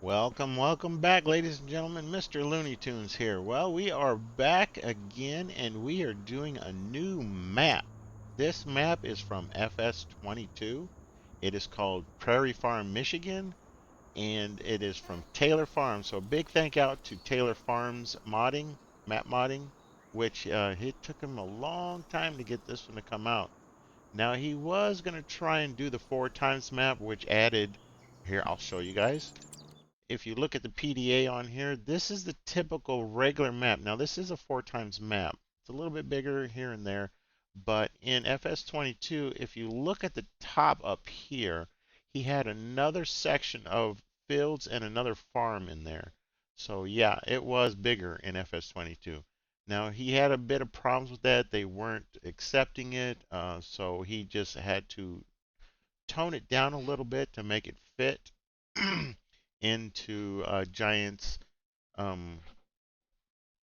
Welcome back, ladies and gentlemen. Mr. Looney Tunes here. Well, we are back again and we are doing a new map. This map is from FS22. It is called Prairie Farm, Michigan, and it is from Taylor Farms. So, a big thank out to Taylor Farms modding, map modding, which it took him a long time to get this one to come out. Now, he was going to try and do the 4x map, which added, here, I'll show you guys. If you look at the PDA on here, this is the typical regular map. Now, this is a 4x map. It's a little bit bigger here and there, but in FS22, if you look at the top up here, he had another section of fields and another farm in there. So yeah, it was bigger in FS22. Now, he had a bit of problems with that. They weren't accepting it, so he just had to tone it down a little bit to make it fit into Giant's um,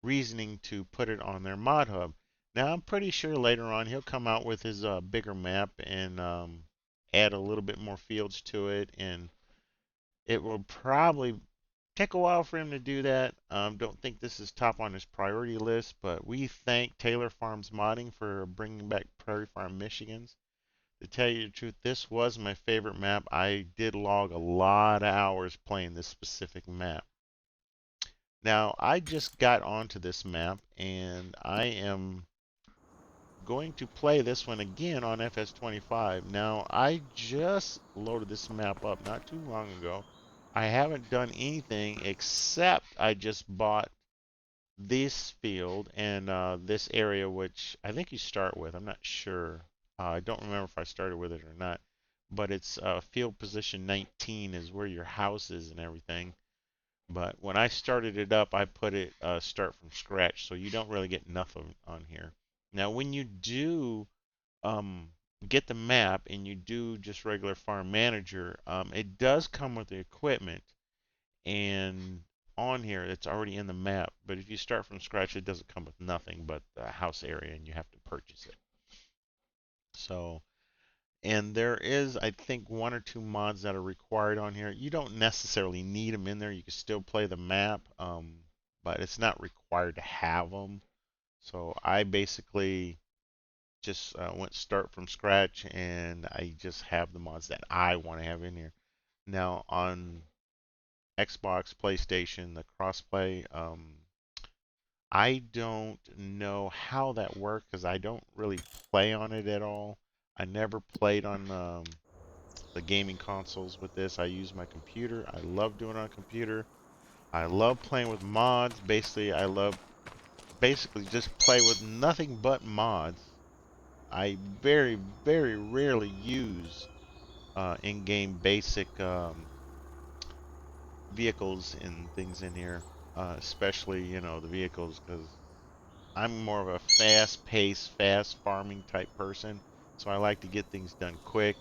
reasoning to put it on their mod hub. Now, I'm pretty sure later on he'll come out with his bigger map and add a little bit more fields to it, and it will probably take a while for him to do that. Don't think this is top on his priority list, but we thank Taylor Farms Modding for bringing back Prairie Farm, Michigan's. To tell you the truth, this was my favorite map. I did log a lot of hours playing this specific map. Now, I just got onto this map and I am going to play this one again on FS25. Now, I just loaded this map up not too long ago. I haven't done anything except I just bought this field and this area, which I think you start with. I'm not sure. I don't remember if I started with it or not. But it's field position 19 is where your house is and everything. But when I started it up, I put it start from scratch, so you don't really get nothing on here. Now, when you do um, get the map and you do just regular farm manager, it does come with the equipment and on here it's already in the map. But if you start from scratch, it doesn't come with nothing but the house area, and you have to purchase it. So and there is, I think, one or two mods that are required on here. You don't necessarily need them in there. You can still play the map, but it's not required to have them. So I basically just went start from scratch, and I just have the mods that I want to have in here. Now on Xbox, PlayStation, the crossplay, I don't know how that works because I don't really play on it at all. I never played on the gaming consoles with this. I use my computer. I love doing it on a computer. I love playing with mods. Basically, I love basically just play with nothing but mods. I very rarely use in-game basic vehicles and things in here, especially the vehicles, because I'm more of a fast-paced, fast farming type person. So I like to get things done quick.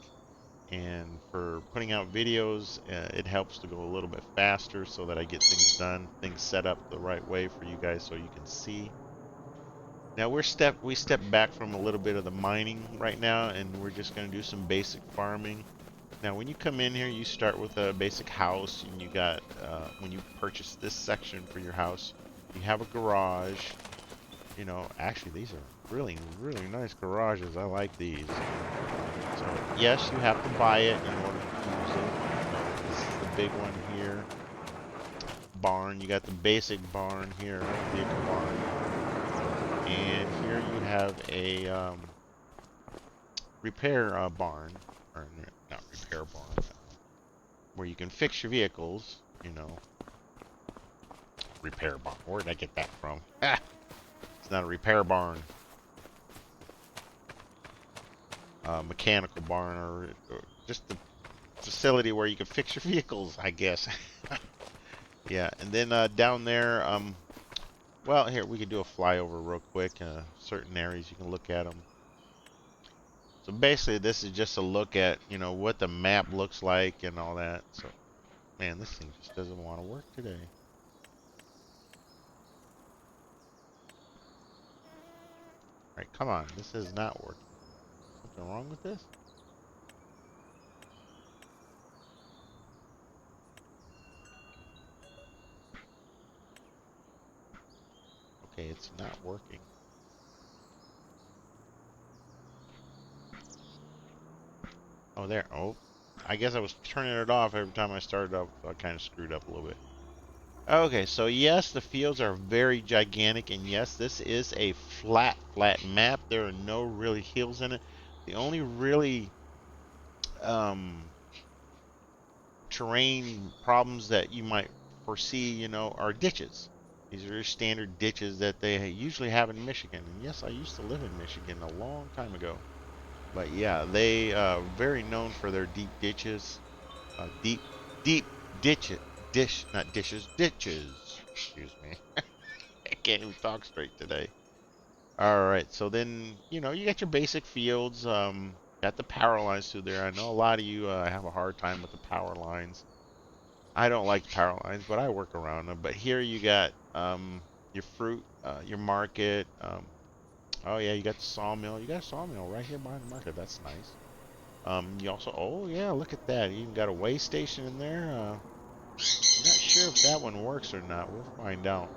And for putting out videos, it helps to go a little bit faster so that I get things done, things set up the right way for you guys so you can see. Now we step back from a little bit of the mining right now, and we're just going to do some basic farming. Now when you come in here, you start with a basic house, and you got when you purchase this section for your house, you have a garage. Actually these are really nice garages. I like these. So yes, you have to buy it in order to use it. This is the big one here. Barn. You got the basic barn here, vehicle barn, and here you have a repair barn, or not repair barn, where you can fix your vehicles. Repair barn. Where did I get that from? Ah, it's not a repair barn. Mechanical barn, or just the facility where you can fix your vehicles, I guess. Yeah, and then down there, well, here we could do a flyover real quick. Certain areas you can look at them. So basically, this is just a look at what the map looks like and all that. So, man, this thing just doesn't want to work today. All right, come on, this is not working. Something wrong with this? It's not working. Oh, there. Oh, I guess I was turning it off every time I started up, so I kind of screwed up a little bit. Okay, so yes, the fields are very gigantic, and yes, this is a flat map. There are no really hills in it. The only really um, terrain problems that you might foresee, are ditches. These are your standard ditches that they usually have in Michigan. And yes, I used to live in Michigan a long time ago. But yeah, they very known for their deep ditches, deep, deep not dishes, ditches. Excuse me. I can't even talk straight today. All right, so then you got your basic fields. Got the power lines through there. I know a lot of you have a hard time with the power lines. I don't like power lines, but I work around them. But here you got your fruit, your market. Oh yeah, you got the sawmill. You got a sawmill right here behind the market. That's nice. You also, oh yeah, look at that. You even got a way station in there. I'm not sure if that one works or not. We'll find out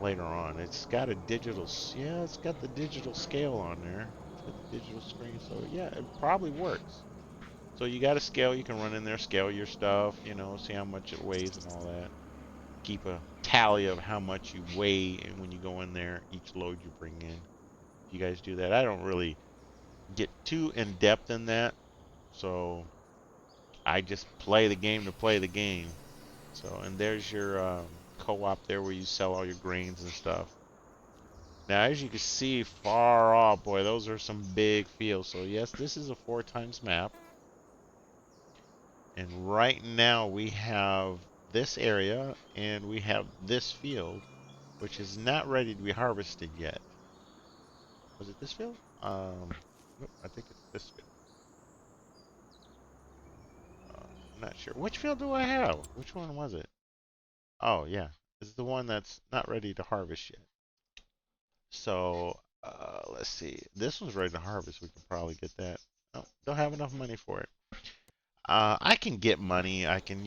later on. It's got a digital, yeah, it's got the digital scale on there. It's got the digital screen, so yeah, it probably works. So you got a scale. You can run in there, scale your stuff. See how much it weighs and all that. Keep a tally of how much you weigh and when you go in there, each load you bring in. If you guys do that, I don't really get too in depth in that. So I just play the game to play the game. So, and there's your co-op there where you sell all your grains and stuff. Now, as you can see far off, boy, those are some big fields. So, yes, this is a 4x map. And right now we have this area and we have this field, which is not ready to be harvested yet. Was it this field? Nope, I think it's this field. I'm not sure. Which field do I have? Which one was it? Oh, yeah. It's the one that's not ready to harvest yet. So, let's see. This one's ready to harvest. We could probably get that. Oh, don't have enough money for it. I can get money. I can,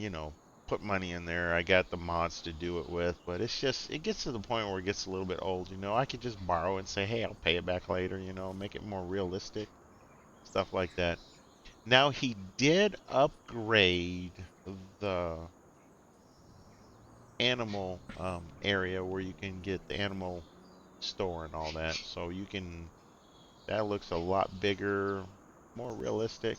put money in there. I got the mods to do it with, but it's just, it gets to the point where it gets a little bit old. I could just borrow and say, hey, I'll pay it back later, make it more realistic, stuff like that. Now, he did upgrade the animal area where you can get the animal store and all that. So you can, that looks a lot bigger, more realistic.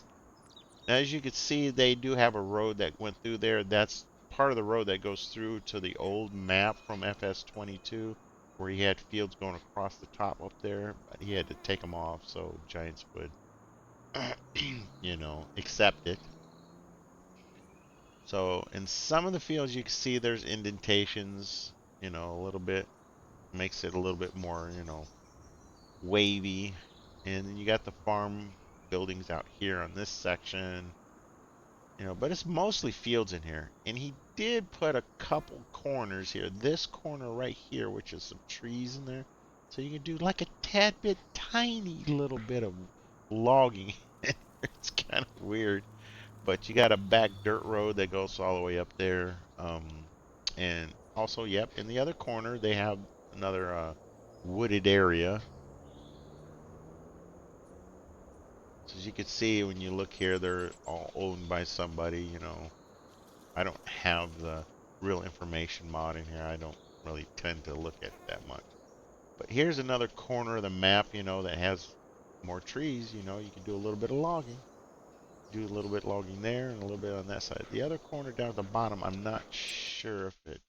Now, as you can see, they do have a road that went through there. That's part of the road that goes through to the old map from FS22, where he had fields going across the top up there, but he had to take them off so Giants would, accept it. So in some of the fields, you can see there's indentations, a little bit. Makes it a little bit more, wavy. And then you got the farm buildings out here on this section. But it's mostly fields in here. And he did put a couple corners here. This corner right here, which is some trees in there. So you can do like a tad bit, tiny little bit of logging. It's kind of weird. But you got a back dirt road that goes all the way up there. And also, yep, in the other corner, they have another wooded area. So as you can see, when you look here, they're all owned by somebody. I don't have the real information mod in here. I don't really tend to look at that much. But here's another corner of the map, that has more trees. You can do a little bit of logging. Do a little bit of logging there and a little bit on that side. The other corner down at the bottom, I'm not sure if it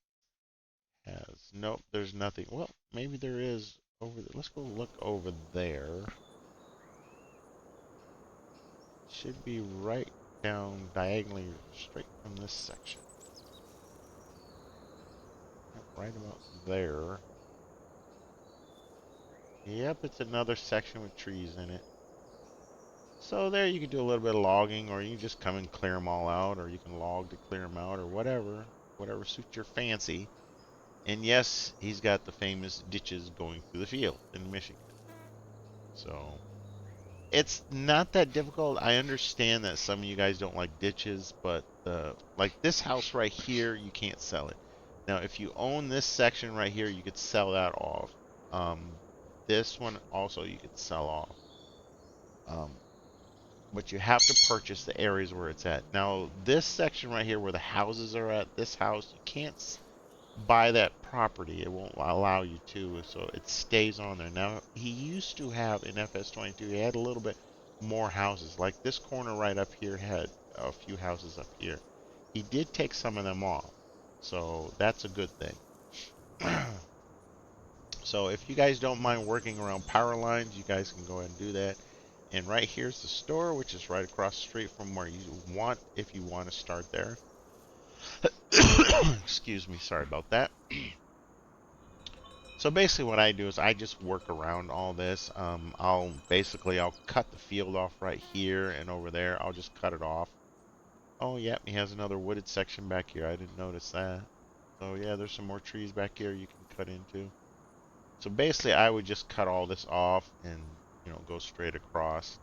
has. Nope, there's nothing. Well, maybe there is over there. Let's go look over there. Should be right down diagonally straight from this section. Yep, right about there. Yep, it's another section with trees in it. So there you can do a little bit of logging, or you can just come and clear them all out, or you can log to clear them out, or whatever suits your fancy. And yes, he's got the famous ditches going through the field in Michigan. So it's not that difficult. I understand that some of you guys don't like ditches, but like this house right here, you can't sell it. Now, if you own this section right here, you could sell that off. Um, this one also you could sell off. Um, but you have to purchase the areas where it's at. Now, this section right here where the houses are at, this house, you can't buy that property. It won't allow you to, so it stays on there. Now, he used to have in FS22, he had a little bit more houses. Like this corner right up here had a few houses up here. He did take some of them off, so that's a good thing. So if you guys don't mind working around power lines, you guys can go ahead and do that. And right here's the store, which is right across the street from where you want, if you want to start there. Excuse me, sorry about that. So basically what I do is I just work around all this. I'll cut the field off right here and over there. I'll just cut it off. Oh, yep, he has another wooded section back here. I didn't notice that. So yeah, there's some more trees back here you can cut into. So basically I would just cut all this off and, go straight across.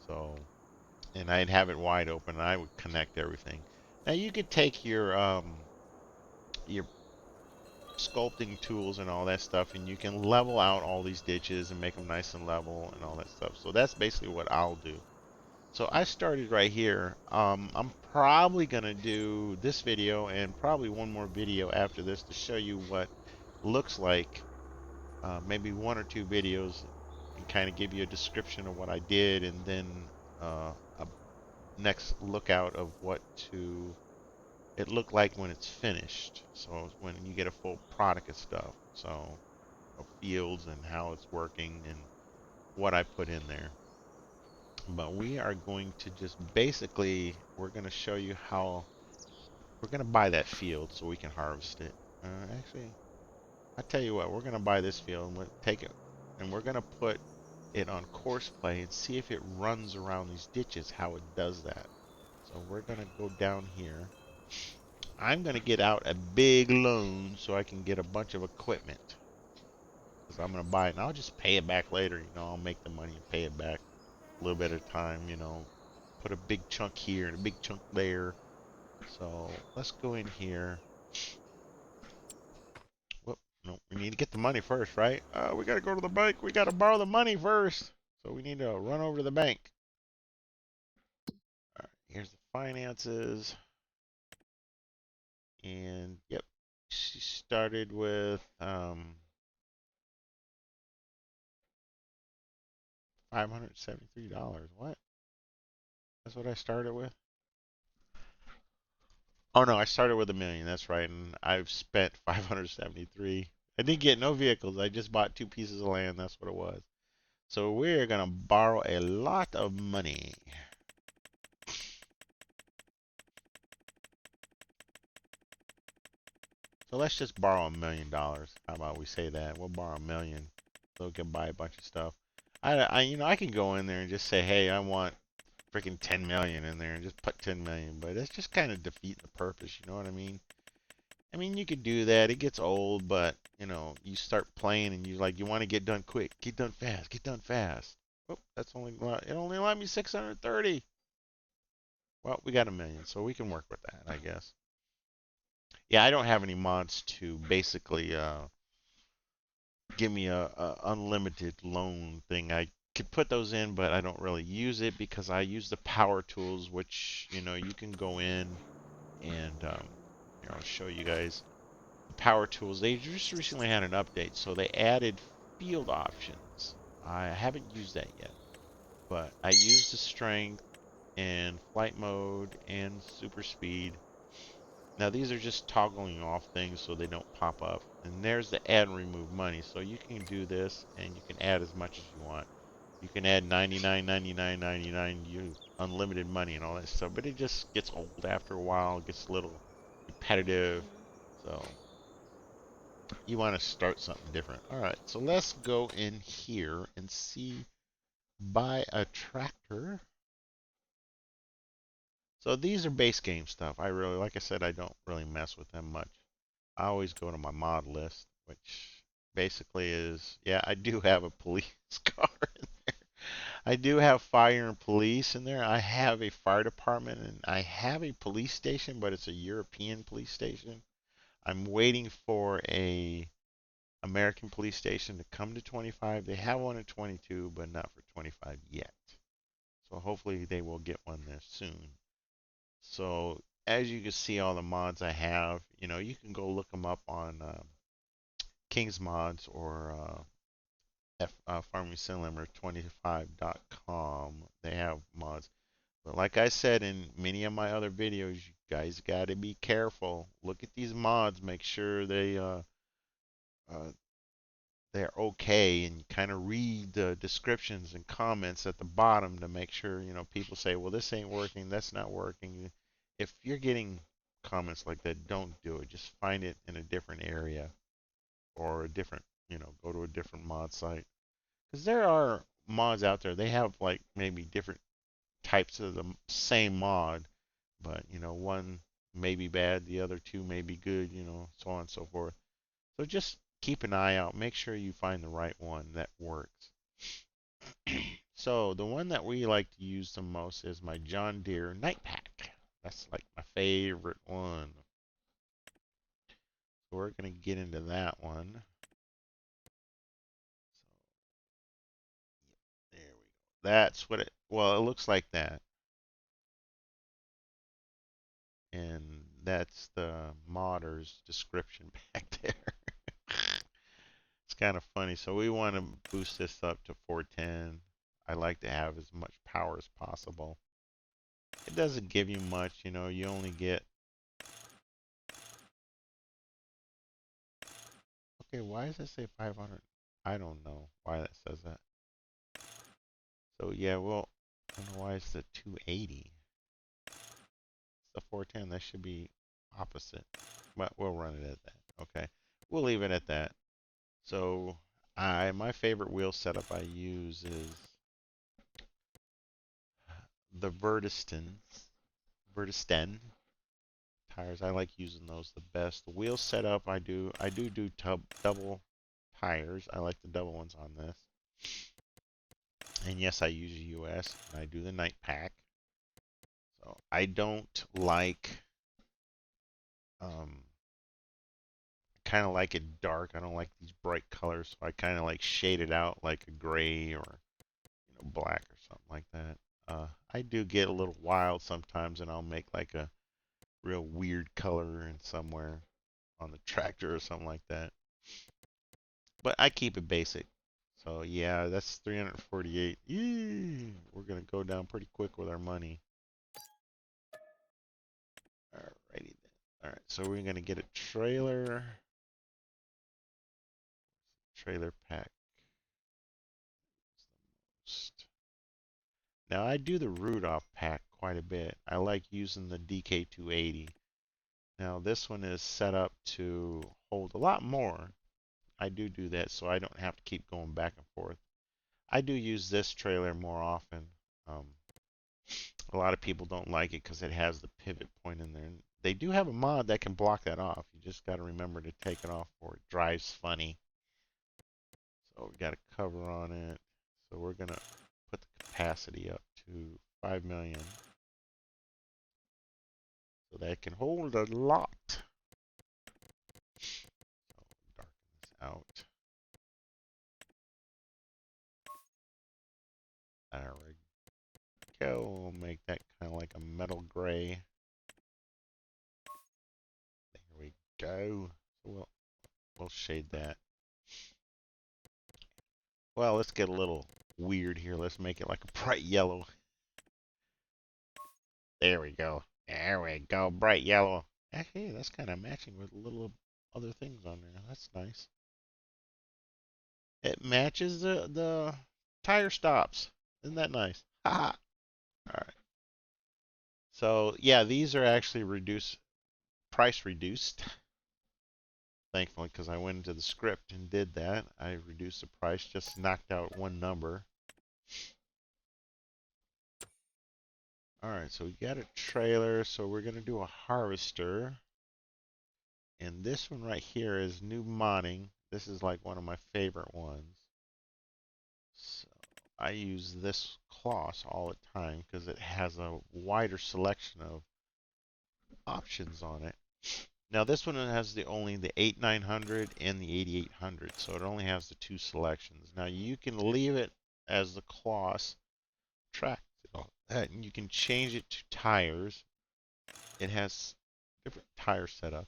So, and I'd have it wide open and I would connect everything. Now you could take your sculpting tools and all that stuff and you can level out all these ditches and make them nice and level and all that stuff. So that's basically what I'll do. So I started right here. I'm probably gonna do this video and probably one more video after this to show you what looks like, maybe one or two videos, and kind of give you a description of what I did, and then a next lookout of what to it look like when it's finished. So when you get a full product of stuff. So of fields and how it's working and what I put in there. But we are going to just basically, we're going to show you how we're going to buy that field so we can harvest it. Actually, I tell you what, we're going to buy this field and we'll take it and we're going to put it on course play and see if it runs around these ditches, how it does that. So we're going to go down here. I'm going to get out a big loan so I can get a bunch of equipment. Because I'm going to buy it and I'll just pay it back later. I'll make the money and pay it back a little bit at a time, put a big chunk here and a big chunk there. So let's go in here. Whoop, no, we need to get the money first, right? We got to go to the bank. We got to borrow the money first. So we need to run over to the bank. All right, here's the finances. And yep, she started with $573. What? That's what I started with? Oh no, I started with 1 million. That's right, and I've spent 573. I didn't get no vehicles. I just bought 2 pieces of land. That's what it was. So we're gonna borrow a lot of money. So let's just borrow $1 million. How about we say that? We'll borrow 1 million so we can buy a bunch of stuff. I can go in there and just say, hey, I want freaking 10 million in there and just put 10 million, but it's just kind of defeating the purpose. You know what I mean? I mean, you could do that. It gets old, but you start playing and you want to get done quick, get done fast, get done fast. Oh, it only allowed me 630. Well, we got 1 million, so we can work with that, I guess. Yeah, I don't have any mods to basically give me a unlimited loan thing. I could put those in, but I don't really use it because I use the power tools, which you can go in and here I'll show you guys the power tools. They just recently had an update, so they added field options. I haven't used that yet, but I used the strength and flight mode and super speed. Now these are just toggling off things so they don't pop up. And there's the add and remove money. So you can do this and you can add as much as you want. You can add 99, 99, 99, you unlimited money and all that stuff. But it just gets old after a while. It gets a little repetitive. So you want to start something different. All right, so let's go in here and see buy a tractor. So these are base game stuff. Like I said, I don't really mess with them much. I always go to my mod list, which basically is, yeah, I do have a police car in there. I do have fire and police in there. I have a fire department and I have a police station, but it's a European police station. I'm waiting for a American Police Station to come to 25. They have one at 22, but not for 25 yet. So hopefully they will get one there soon. So as you can see, all the mods I have, you can go look them up on King's Mods or Farming Simulator 25.com. They have mods. But like I said in many of my other videos, you guys got to be careful. Look at these mods. Make sure uh, they're okay, and kind of read the descriptions and comments at the bottom to make sure, people say, well, this ain't working, that's not working. If you're getting comments like that, don't do it. Just find it in a different area or a different, go to a different mod site. Because there are mods out there, they have like maybe different types of the same mod, but, one may be bad, the other two may be good, so on and so forth. So just keep an eye out. Make sure you find the right one that works. So the one that we like to use the most is my John Deere Night Pack. That's like my favorite one. So we're going to get into that one. So there we go. That's what it looks like that. And that's the modder's description back there. It's kind of funny. So we want to boost this up to 410. I like to have as much power as possible. It doesn't give you much, you only get... Okay, why does it say 500? I don't know why that says that. So yeah, well, I don't know why it's the 280. It's the 410, that should be opposite. But we'll run it at that. Okay, we'll leave it at that. So my favorite wheel setup I use is the Vertisten tires. I like using those the best. The wheel setup I do double tires. I like the double ones on this. And yes, I use a US and I do the night pack. So I don't like kind of like it dark. I don't like these bright colors. So I kind of like shade it out like a gray or black or something like that. I do get a little wild sometimes, and I'll make like a real weird color in somewhere on the tractor or something like that. But I keep it basic. So yeah, that's 348. Yee! We're gonna go down pretty quick with our money. Alrighty then. Alright, so we're gonna get a trailer. Trailer pack. Now I do the Rudolph pack quite a bit. I like using the DK280. Now this one is set up to hold a lot more. I do that so I don't have to keep going back and forth. I do use this trailer more often. A lot of people don't like it because it has the pivot point in there. They do have a mod that can block that off. You just got to remember to take it off or it drives funny. So we got a cover on it. So we're going to put the capacity up to 5 million. So that can hold a lot. So darken this out. There we go. We'll make that kind of like a metal gray. There we go. So we'll shade that. Well, let's get a little weird here. Let's make it like a bright yellow. There we go. There we go. Bright yellow. Hey, that's kind of matching with little other things on there. That's nice. It matches the tire stops. Isn't that nice? Haha. All right. So yeah, these are actually price reduced. Thankfully, because I went into the script and did that. I reduced the price, just knocked out one number. Alright, so we got a trailer, so we're going to do a harvester. And this one right here is new modding. This is like one of my favorite ones. So I use this cloth all the time because it has a wider selection of options on it. Now this one has only the 8900 and the 8800, so it only has the two selections. Now you can leave it as the Kloss track, and you can change it to tires. It has different tire setup,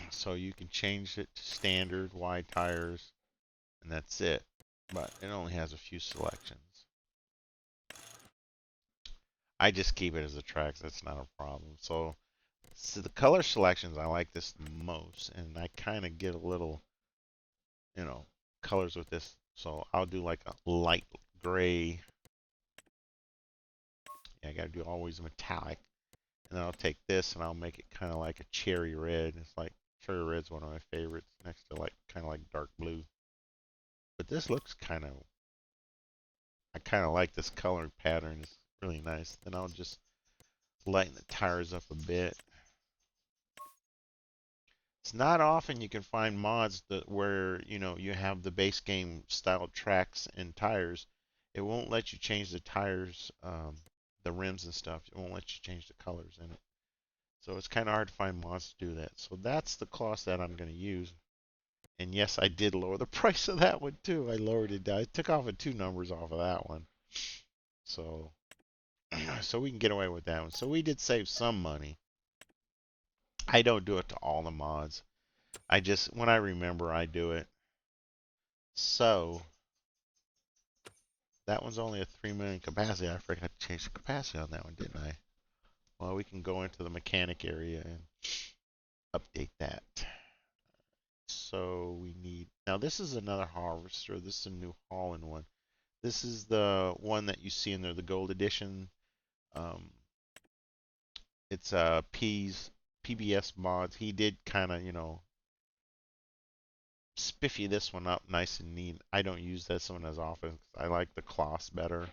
so you can change it to standard wide tires, and that's it. But it only has a few selections. I just keep it as a track. That's not a problem. So the color selections, I like this the most, and I kind of get a little, you know, colors with this. So I'll do like a light gray. Yeah, I got to do always metallic. And then I'll take this and I'll make it kind of like a cherry red. It's like cherry red's one of my favorites, next to like kind of like dark blue. But this looks kind of, I kind of like this color pattern. It's really nice. Then I'll just lighten the tires up a bit. It's not often you can find mods that where you have the base game style tracks and tires. It won't let you change the tires, the rims and stuff. It won't let you change the colors in it. So it's kind of hard to find mods to do that. So that's the Kloss that I'm going to use. And yes, I did lower the price of that one too. I lowered it down. I took off two numbers off of that one. So so we can get away with that one. So we did save some money. I don't do it to all the mods. I just, when I remember, I do it. So that one's only a 3 million capacity. I forgot to change the capacity on that one, didn't I? Well, we can go into the mechanic area and update that. So we need, now this is another harvester. This is a New Holland one. This is the one that you see in there, the gold edition. Um, it's PBS mods. He did kind of, spiffy this one up nice and neat. I don't use this one as often. I like the Kloss better.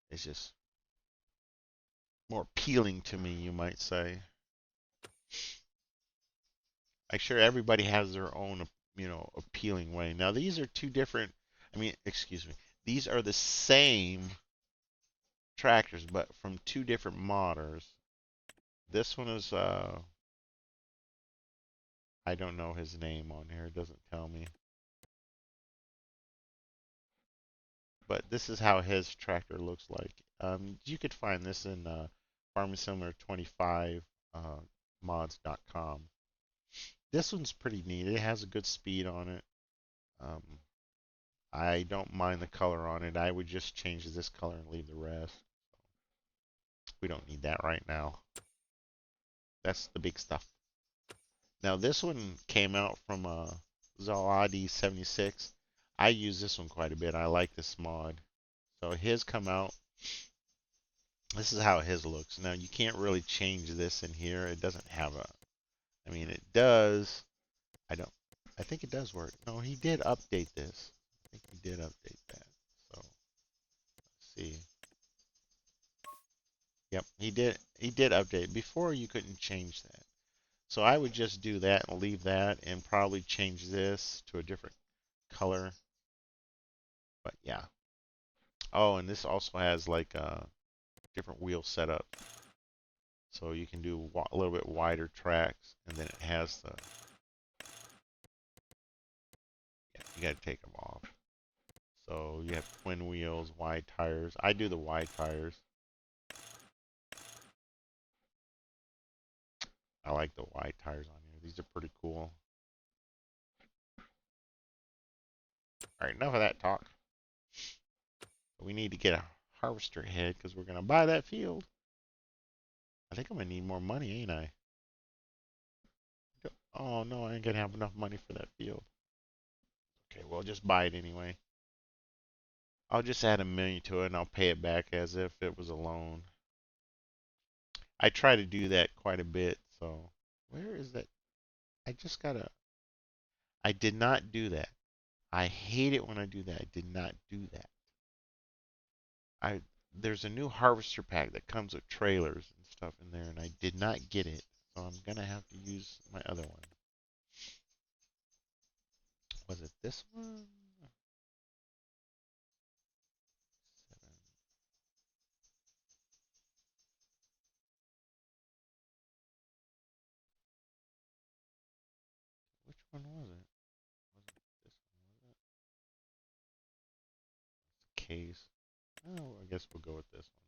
It's just more appealing to me, you might say. I'm sure everybody has their own, appealing way. Now these are two different. I mean, excuse me. These are the same tractors, but from two different modders. This one is I don't know his name on here. It doesn't tell me. But this is how his tractor looks like. You could find this in Farming Simulator 25 mods.com. This one's pretty neat. It has a good speed on it. Um, I don't mind the color on it. I would just change this color and leave the rest. We don't need that right now. That's the big stuff. Now this one came out from Zaladi 76. I use this one quite a bit. I like this mod. So his come out. This is how his looks. Now you can't really change this in here. It doesn't have a. I mean, it does. I don't. I think it does work. No, he did update this. I think he did update that. So let's see. Yep, he did. He did update. Before you couldn't change that. So I would just do that and leave that, and probably change this to a different color. But yeah. Oh, and this also has like a different wheel setup. So you can do a little bit wider tracks, and then it has the, yeah, you got to take them off. So you have twin wheels, wide tires. I do the wide tires. I like the wide tires on here. These are pretty cool. All right, enough of that talk. We need to get a harvester head because we're going to buy that field. I think I'm going to need more money, ain't I? Oh, no, I ain't going to have enough money for that field. Okay, well, just buy it anyway. I'll just add 1 million to it and I'll pay it back as if it was a loan. I try to do that quite a bit, so where is that? I just gotta. I did not do that. I hate it when I do that. I did not do that. I There's a new harvester pack that comes with trailers and stuff in there, and I did not get it, so I'm gonna have to use my other one. Was it this one? one was it? Was it this one? Was it? Case. Oh, I guess we'll go with this one.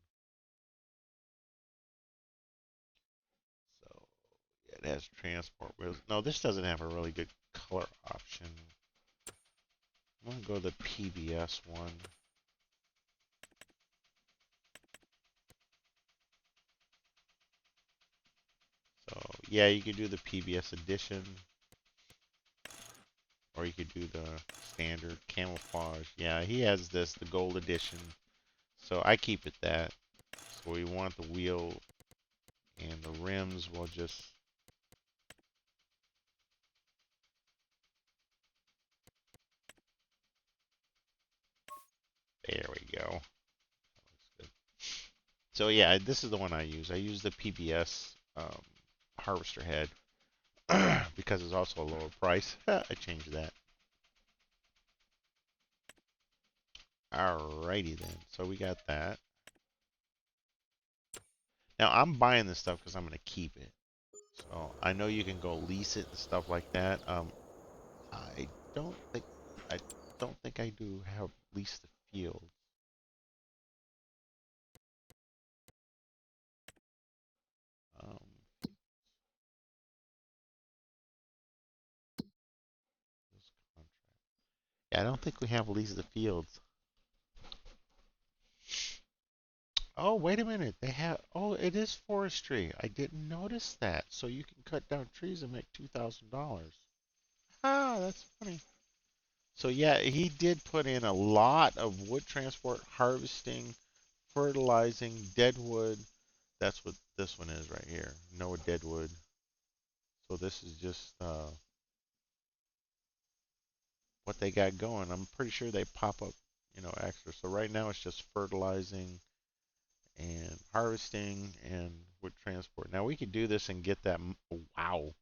So yeah, it has transport wheels. No, this doesn't have a really good color option. I'm gonna go the PBS one. So yeah, you could do the PBS edition, or you could do the standard camouflage. Yeah, he has this, the gold edition. So I keep it that. So we want the wheel and the rims will just, there we go. That looks good. So yeah, this is the one I use. I use the PBS harvester head because it's also a lower price. I changed that. Alrighty then. So we got that. Now I'm buying this stuff because I'm gonna keep it. So I know you can go lease it and stuff like that. I don't think I don't think I do have lease the field. Um, this contract. Yeah, I don't think we have lease the fields. Oh, wait a minute. They have. Oh, it is forestry. I didn't notice that. So you can cut down trees and make $2,000. Ah, that's funny. So yeah, he did put in a lot of wood transport, harvesting, fertilizing, deadwood. That's what this one is right here. No deadwood. So this is just what they got going. I'm pretty sure they pop up, extra. So right now it's just fertilizing and harvesting and wood transport. Now we could do this and get that. Wow,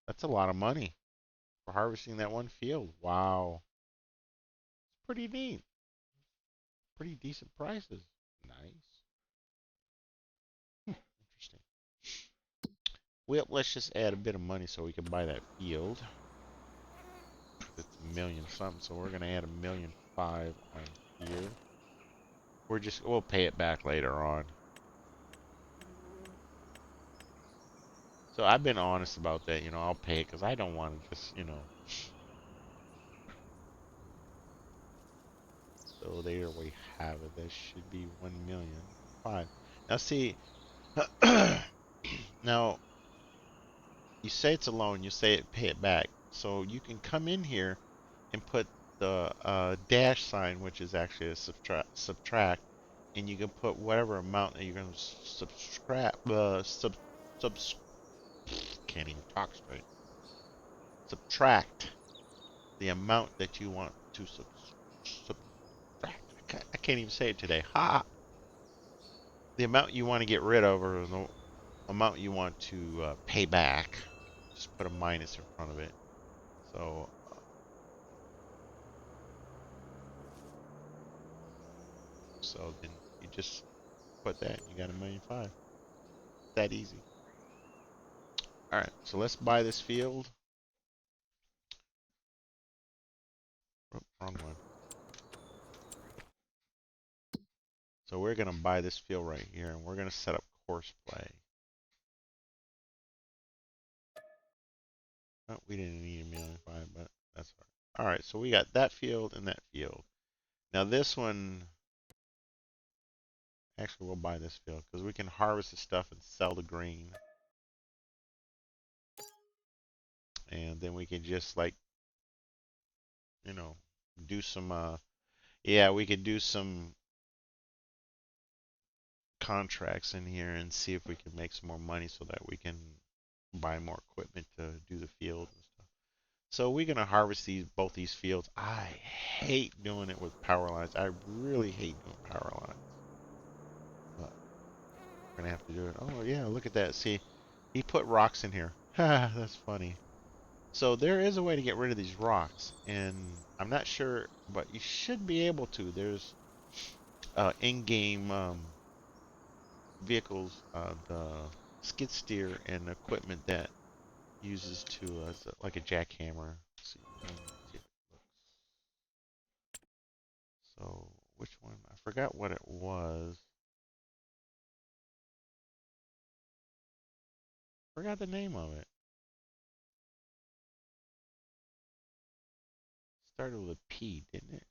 that's a lot of money for harvesting that one field. Wow, it's pretty neat. Pretty decent prices. Nice. Interesting. Well, let's just add a bit of money so we can buy that field. It's a million something, so we're gonna add 1,500,000 on here. We'll pay it back later on. So I've been honest about that, I'll pay it because I don't want to just. So there we have it. That should be 1,000,005. Now see, now you say it's a loan, you say it pay it back. So you can come in here and put the dash sign, which is actually a subtract, and you can put whatever amount that you're going to subtract. Sub can't even talk straight. Subtract the amount that you want to subtract. I can't even say it today. Ha! The amount you want to get rid of, or the amount you want to pay back. Just put a minus in front of it. So, so then you just put that. You got 1,000,005. That easy. All right. So let's buy this field. Oh, wrong one. So we're gonna buy this field right here, and we're gonna set up course play. Oh, we didn't need 1,000,005, but that's all right. All right. So we got that field and that field. Now this one, actually, we'll buy this field because we can harvest the stuff and sell the green, and then we can just like, you know, do some. Yeah, we could do some contracts in here and see if we can make some more money so that we can buy more equipment to do the field and stuff. So we're gonna harvest both these fields. I hate doing it with power lines. I really hate doing power lines. But we're gonna have to do it. Oh yeah, look at that. See, he put rocks in here. Ha, that's funny. So there is a way to get rid of these rocks, and I'm not sure, but you should be able to. There's in-game vehicles, the skid steer and equipment that uses to like a jackhammer. So, which one? I forgot what it was. Forgot the name of it. Started with a P, didn't it?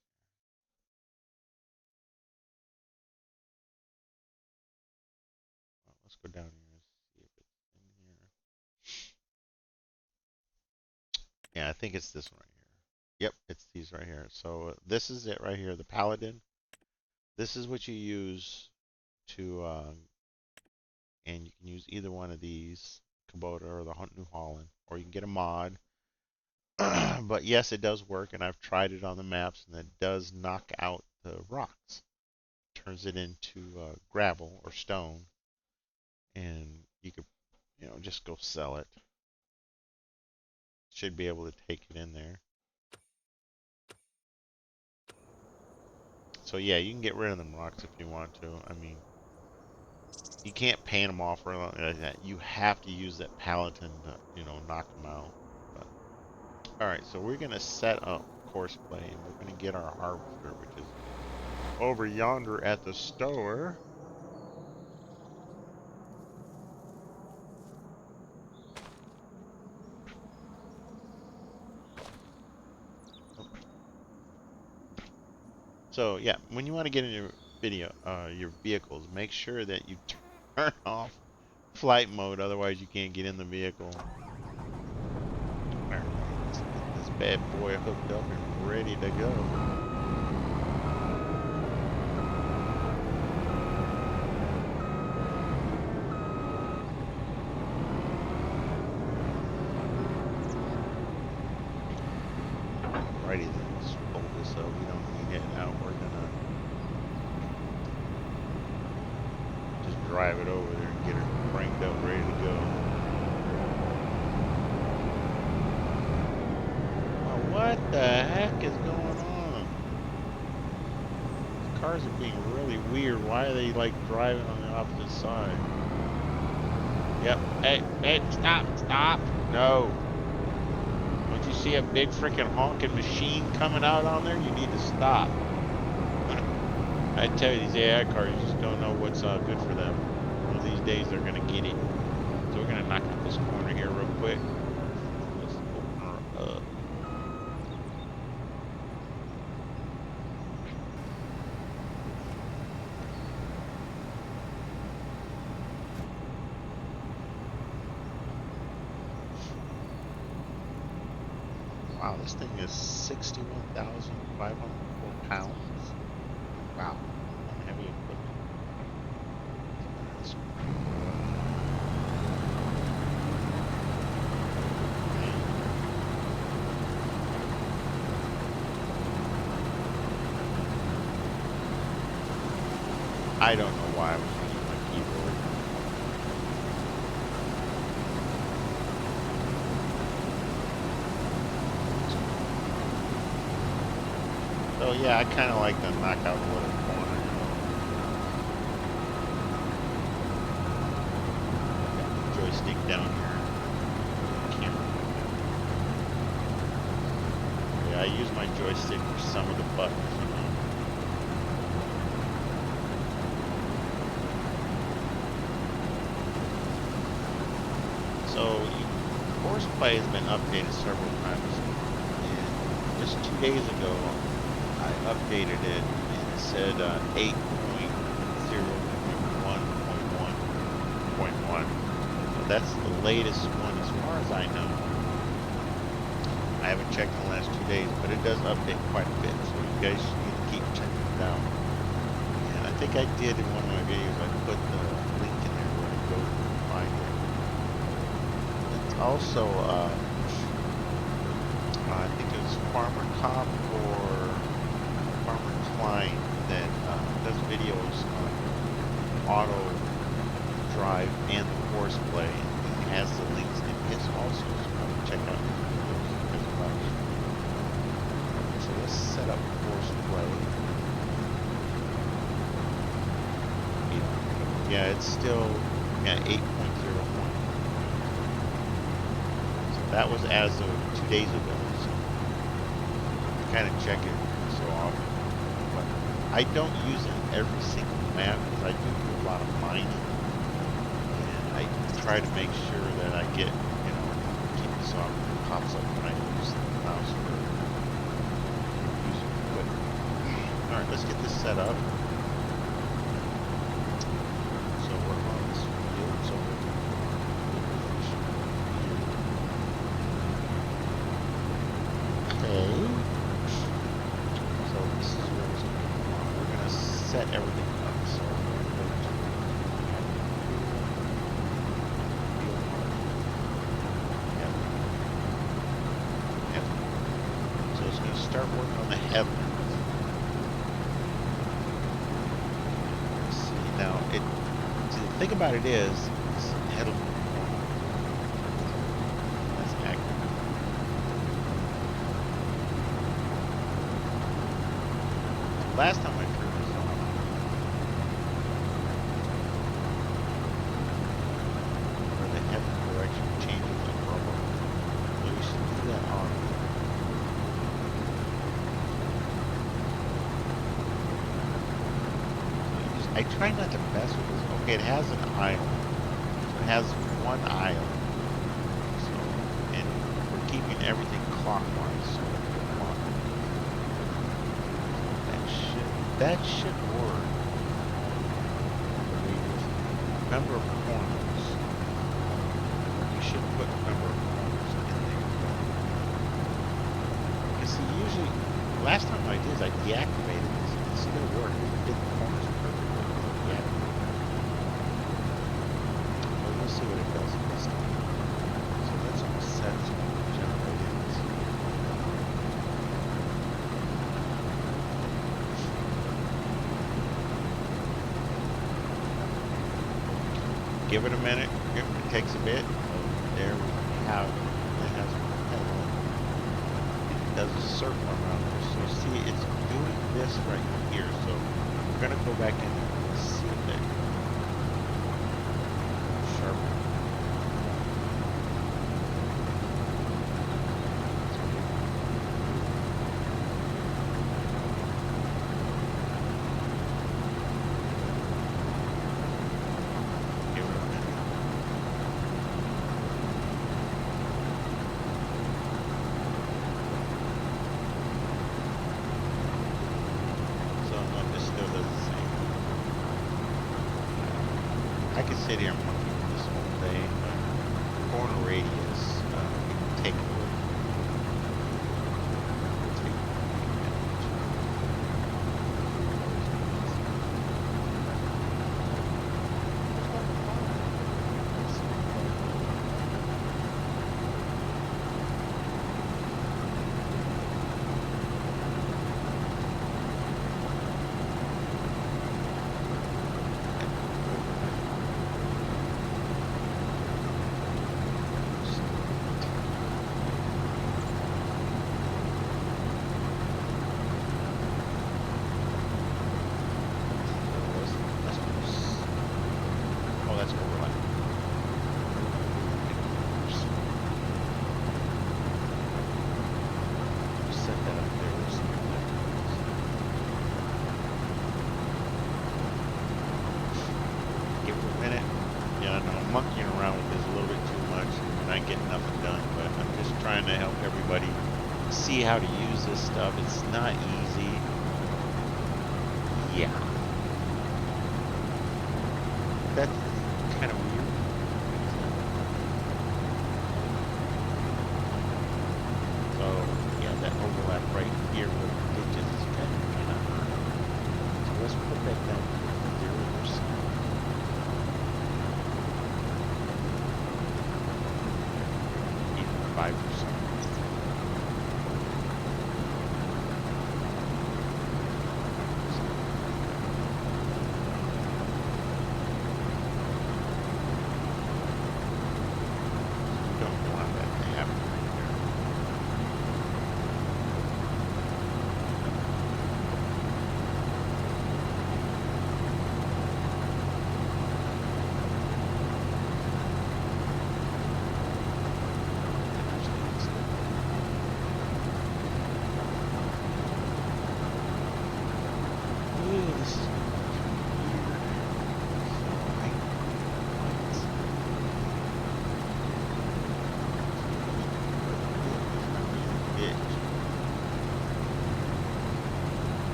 Well, let's go down here and see if it's in here. Yeah, I think it's this one right here. Yep, it's these right here. So this is it right here, the Paladin. This is what you use to, and you can use either one of these, Kubota or the New Holland, or you can get a mod. But yes, it does work, and I've tried it on the maps, and it does knock out the rocks. Turns it into gravel or stone, and you could, just go sell it. Should be able to take it in there. So yeah, you can get rid of them rocks if you want to. I mean, you can't paint them off or anything like that. You have to use that Paladin to, knock them out. But, all right, so we're gonna set up course play, and we're gonna get our harvester, which is over yonder at the store. So yeah, when you want to get in your vehicles, make sure that you turn off flight mode, otherwise you can't get in the vehicle. Alright, let's get this bad boy hooked up and ready to go. Alrighty then, let's fold this up. We don't need it now. We're gonna just drive it over there and get her cranked up, ready to go. What the heck is going on? These cars are being really weird. Why are they like driving on the opposite side? Yep. Hey, stop. No. Don't you see a big freaking honking machine coming out on there? You need to stop. I tell you, these AI cars just don't know what's good for them. One of these days they're going to get it. So we're going to knock out this corner here real quick. Let's open her up. Wow, this thing is 61,504 pounds. Wow, one heavy equipment. I don't know why I was using my keyboard. So yeah, I kind of like to knock out a little corner. Joystick down here. Camera. Yeah, I use my joystick for some of the buttons. So, course play has been updated several times. And just 2 days ago, I updated it and it said 8.0.1.1.1. So that's the latest one as far as I know. I haven't checked in the last 2 days, but it does update quite a bit. So you guys need to keep checking it out. And I think I did in one of my videos, I put the link in there where to go find it. Also, I think it was Farmer Cop or Farmer Klein that does videos on auto drive and the course play. And he has the links in his also, so check out his videos as well. So let's set up course play. Yeah, it's still at 8.0. That was as of 2 days ago, so I kind of check it so often. But I don't use it every single map because I do a lot of mining, and I try to make sure that I get, keep it so it pops up when I use the mouse for using equipment. All right, let's get this set up. So we're on this field, so okay. So this is where it's going to come on. We're going to set everything up. So we're going to go to field mark. Headland. So it's going to start working on the headland. Let's see. Now, the thing about it is, this headland corner. That's accurate. Last time I turned this on, where the headland direction changes the rubber. So you should do that on. So I try not to mess with this. Okay, it has an aisle. So it has one aisle. So, and we're keeping everything clockwise. So come on. That should work. Number of corners. You should put number of corners in there. Because see, usually, last time I did is I deactivated this. It still worked. It did the corners perfectly. Yeah. Well, we'll see what it does this time. So that's all set. So we'll generate it. Give it a minute. It takes a bit. So there we have it. Has it does a circle around there. So see, it's doing this right here. So we're gonna go back in and see if it sharpen. I could sit here and monkey with this whole thing, but corner radius, we can take a look. Monkeying around with this a little bit too much. We're not getting nothing done, but I'm just trying to help everybody see how to use this stuff. It's not easy. Yeah. That's kind of weird. So, yeah, that overlap right here with the ditches is kind of hard. So let's put that down to 0%. 5%.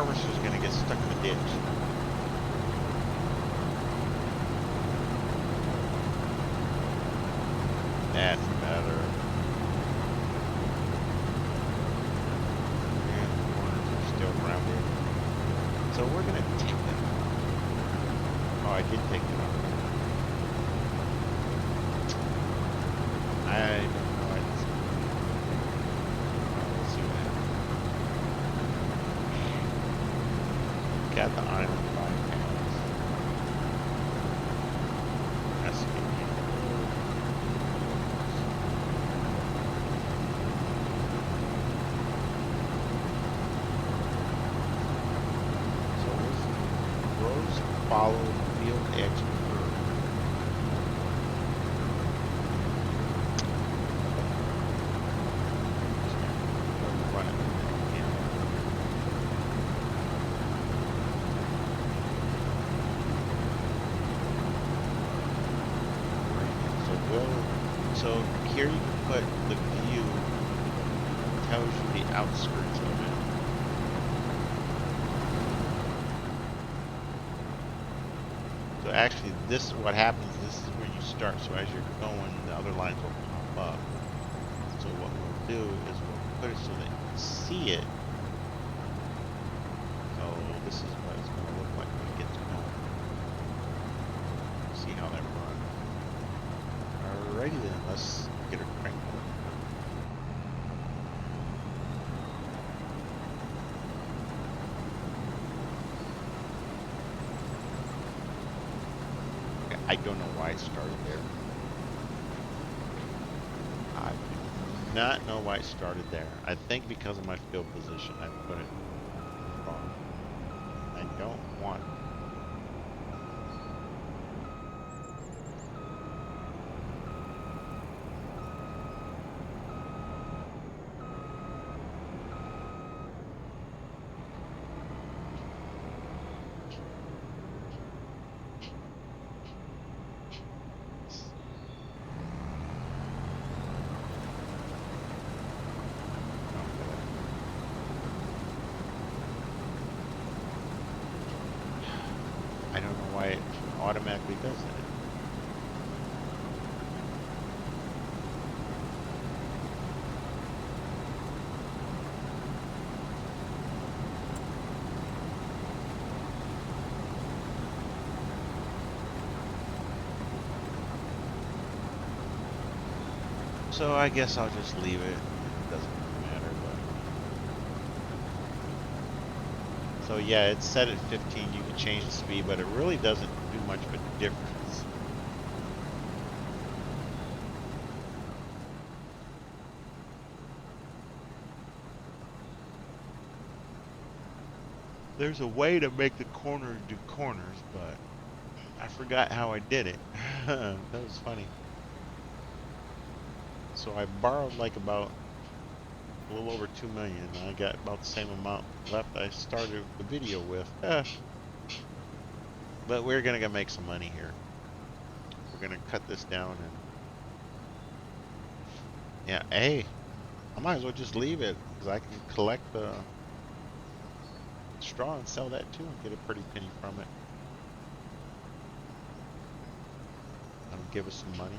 harvester's gonna get stuck in the ditch. That's better. And the corners are still rounded. So we're gonna take them off. Oh, I did take them off. I don't know. We'll see what happens. Got the iron 5 panels. That's good. So rows follow the field edge curve. Run it. So here you can put the view, tells you the outskirts of it. So actually this is what happens, this is where you start. So as you're going, the other lines will pop up. So what we'll do is we'll put it so that you can see it. So this is what it's going to look like when it gets going. See how that runs. Alrighty then, let's get her cranked up. Okay, I don't know why it started there. I do not know why it started there. I think because of my field position, I put it wrong. I don't want it. I don't know why it automatically does that. So I guess I'll just leave it. It doesn't really matter, but... So yeah, it's set at 15. You can change the speed, but it really doesn't do much of a difference. There's a way to make the corners do corners, but I forgot how I did it. That was funny. So I borrowed like about a little over 2 million. I got about the same amount left I started the video with. But we're gonna make some money here. We're gonna cut this down and yeah, hey, I might as well just leave it because I can collect the straw and sell that too and get a pretty penny from it. That'll give us some money.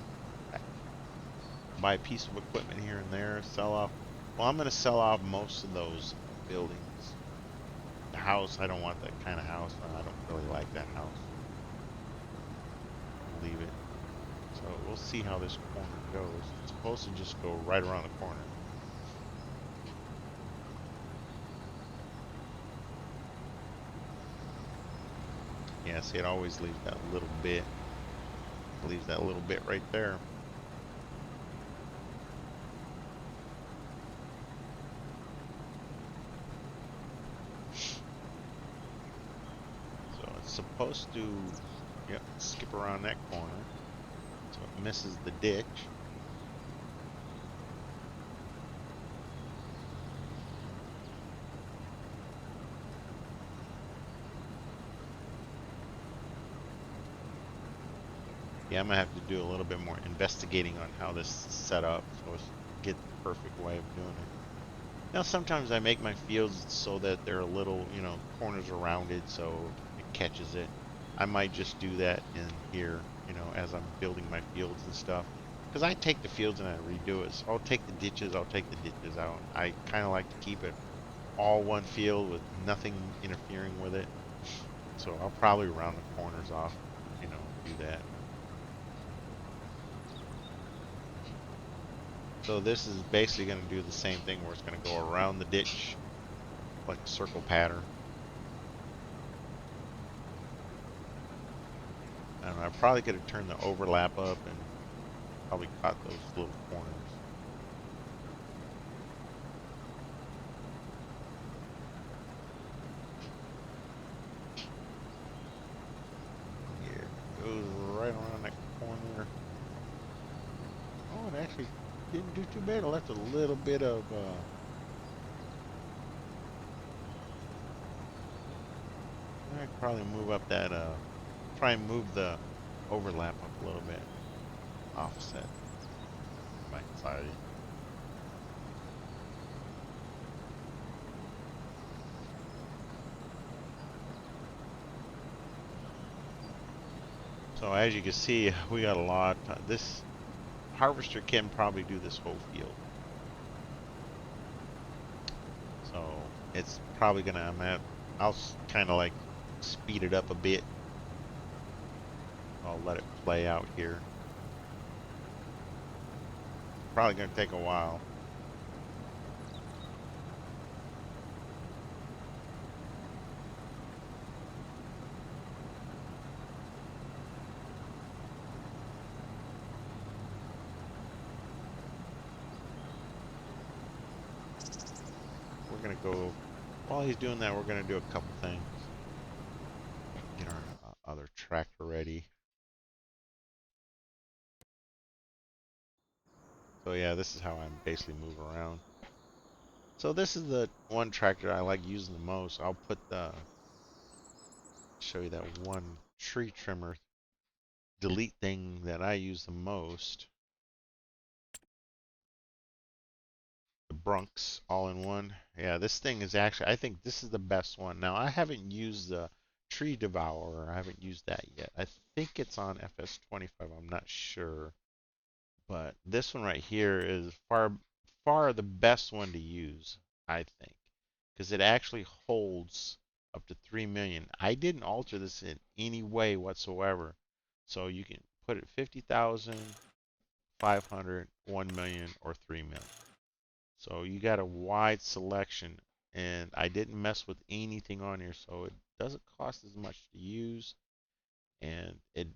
Buy a piece of equipment here and there, sell off. Well, I'm going to sell off most of those buildings. The house, I don't want that kind of house. I don't really like that house. I'll leave it. So we'll see how this corner goes. It's supposed to just go right around the corner. Yeah, see, it always leaves that little bit. It leaves that little bit right there. Supposed to, yep, skip around that corner so it misses the ditch. Yeah, I'm gonna have to do a little bit more investigating on how this is set up so it's get the perfect way of doing it. Now sometimes I make my fields so that they're a little, you know, corners are rounded so it catches it. I might just do that in here, you know, as I'm building my fields and stuff. Because I take the fields and I redo it. So I'll take the ditches out. I kind of like to keep it all one field with nothing interfering with it. So I'll probably round the corners off, you know, do that. So this is basically going to do the same thing where it's going to go around the ditch like a circle pattern. I don't know, I probably could have turned the overlap up and probably caught those little corners. Yeah, it goes right around that corner. Oh, it actually didn't do too bad. It left a little bit of, I could probably move up that, try and move the overlap up a little bit. Offset my side. So as you can see, we got a lot. This harvester can probably do this whole field. So it's probably gonna, I'll kind of like speed it up a bit. I'll let it play out here. Probably gonna take a while. We're gonna go, while he's doing that, we're gonna do a couple things. Get our other tractor ready. So yeah, this is how I basically move around. So this is the one tractor I like using the most. I'll put the, show you that one tree trimmer delete thing that I use the most. The Brunks all-in-one. Yeah, this thing is actually, I think this is the best one. Now, I haven't used the Tree Devourer. I haven't used that yet. I think it's on FS25. I'm not sure. But this one right here is far the best one to use, I think. Because it actually holds up to 3 million. I didn't alter this in any way whatsoever. So you can put it 50,000, 500, 1 million, or 3 million. So you got a wide selection, and I didn't mess with anything on here, so it doesn't cost as much to use, and it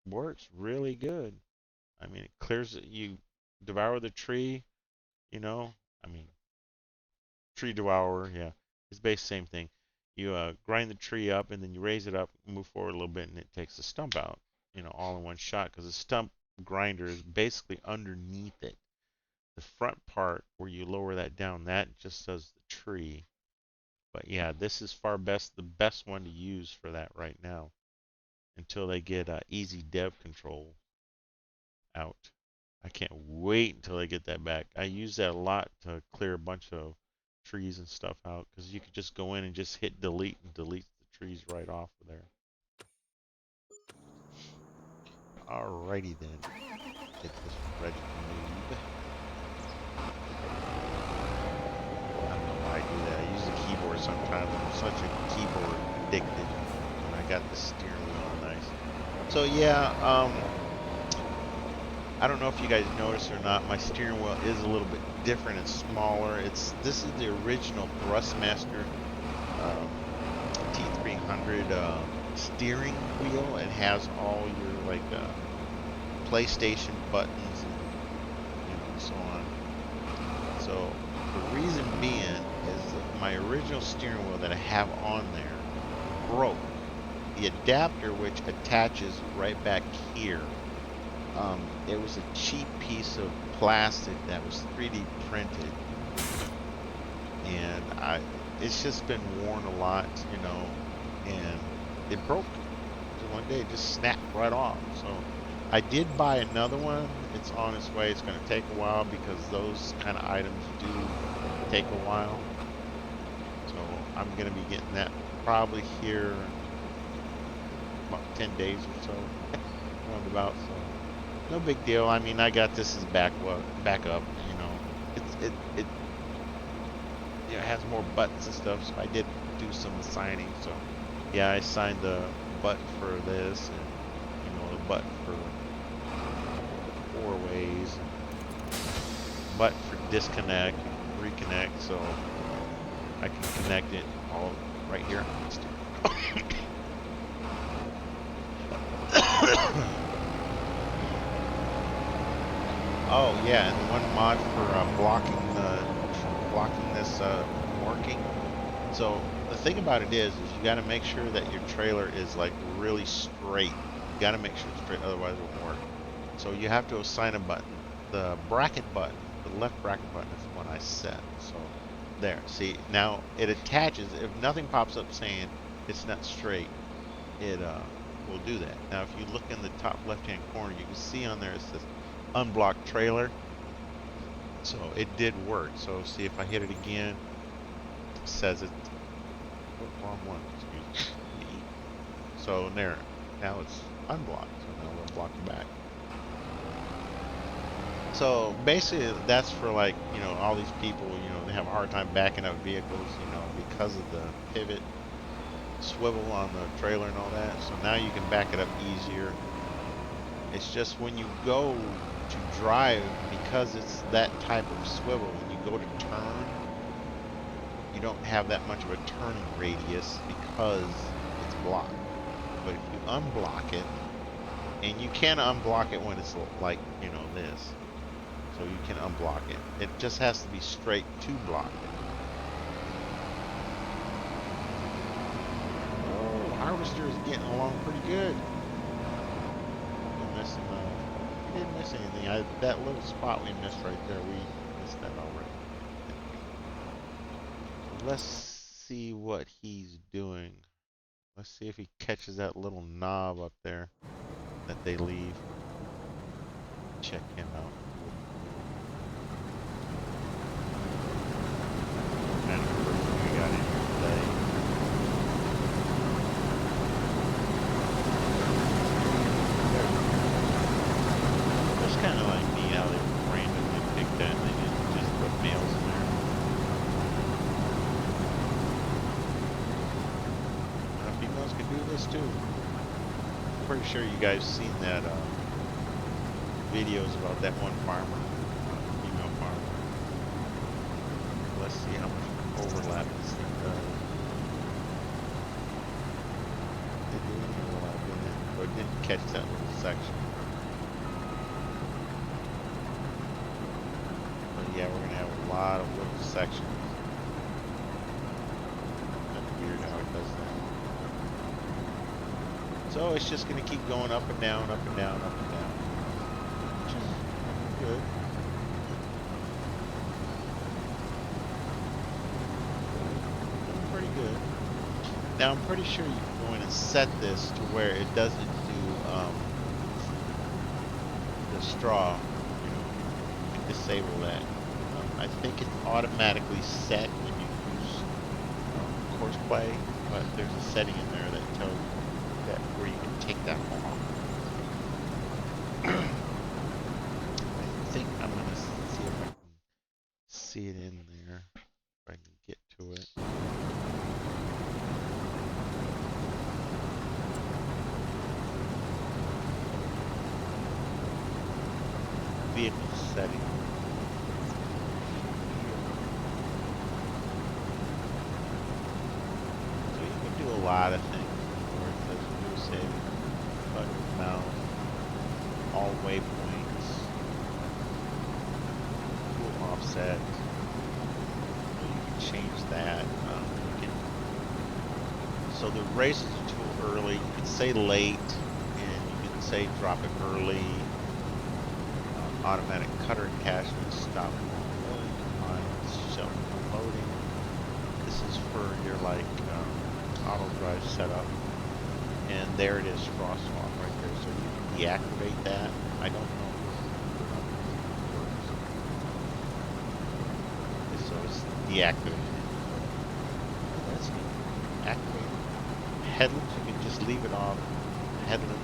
works really good. I mean, it clears it. You devour the tree, you know. I mean, tree devourer, yeah, it's basically the same thing. You grind the tree up, and then you raise it up, move forward a little bit, and it takes the stump out, you know, all in one shot. Because the stump grinder is basically underneath it. The front part where you lower that down, that just does the tree. But yeah, this is the best one to use for that right now until they get easy dev control out. I can't wait until they get that back. I use that a lot to clear a bunch of trees and stuff out because you could just go in and just hit delete and delete the trees right off of there. Alrighty then, get this ready to move. I don't know why I do that. I use the keyboard sometimes. I'm such a keyboard addicted. And I got the steering wheel nice. So yeah, I don't know if you guys noticed or not. My steering wheel is a little bit different and smaller. This is the original Thrustmaster T300 steering wheel. It has all your like PlayStation buttons and so on. So the reason being is that my original steering wheel that I have on there broke. The adapter which attaches right back here, it was a cheap piece of plastic that was 3D printed, and it's just been worn a lot, you know, and it broke. So one day it just snapped right off. So I did buy another one. It's on its way. It's going to take a while because those kind of items do take a while. So I'm going to be getting that probably here in about 10 days or so, roundabout. So no big deal. I mean, I got this as backup. You know, it you know, has more buttons and stuff. So I did do some signing. So yeah, I signed the button for this, and you know, the button for 4 ways, button for disconnect, reconnect. So I can connect it all right here. Oh yeah, and one mod for blocking this from working. So the thing about it is you got to make sure that your trailer is like really straight. You got to make sure it's straight, otherwise it won't work. So you have to assign a button. The bracket button, the left bracket button is the one I set. So there, see, now it attaches. If nothing pops up saying it's not straight, it will do that. Now if you look in the top left hand corner, you can see on there it says unblocked trailer. So it did work. So see, if I hit it again, it says it. Oh, wrong one, excuse me. So there, now it's unblocked. So now we'll block it back. So basically that's for, like, you know, all these people, you know, they have a hard time backing up vehicles, you know, because of the pivot swivel on the trailer and all that. So now you can back it up easier. It's just when you go to drive, because it's that type of swivel, when you go to turn, you don't have that much of a turning radius because it's blocked. But if you unblock it, and you can unblock it when it's like, you know, this. So you can unblock it. It just has to be straight to block it. Oh, Harvester is getting along pretty good. We didn't miss anything. That little spot we missed right there, we missed that already. So let's see what he's doing. Let's see if he catches that little knob up there that they leave. Check him out. Kind of the first thing we got in here today. It's kind of like me how they randomly pick that thing and just put males in there. Females can do this too. I'm pretty sure you guys seen that videos about that one farmer, female farmer. Let's see how much overlap this thing does. It didn't overlap, didn't it? Or it didn't catch that little section. But yeah, we're gonna have a lot of little sections. That's weird how it does that. So it's just gonna keep going up and down, up and down, up and down. Which is good. Pretty good. Now I'm pretty sure you can go in and set this to where it doesn't do the straw. You know, you can disable that. I think it's automatically set when you use course play, but there's a setting in there that tells you that where you can take that off. I think I'm gonna see if I can see it in there, if I can get to it. Vehicle setting. So you can do a lot of things. Where it says new saving, button mouse, all waypoints, full offset. So you can change that. So the race is too early. You can say late, and you can say drop it early. Automatic cutter attachment, stop loading, self loading. This is for your auto drive setup, and there it is, crosswalk right there. So you can deactivate that. I don't know. So it's deactivated. Let's activate headlamps. You can just leave it off. Headlamp,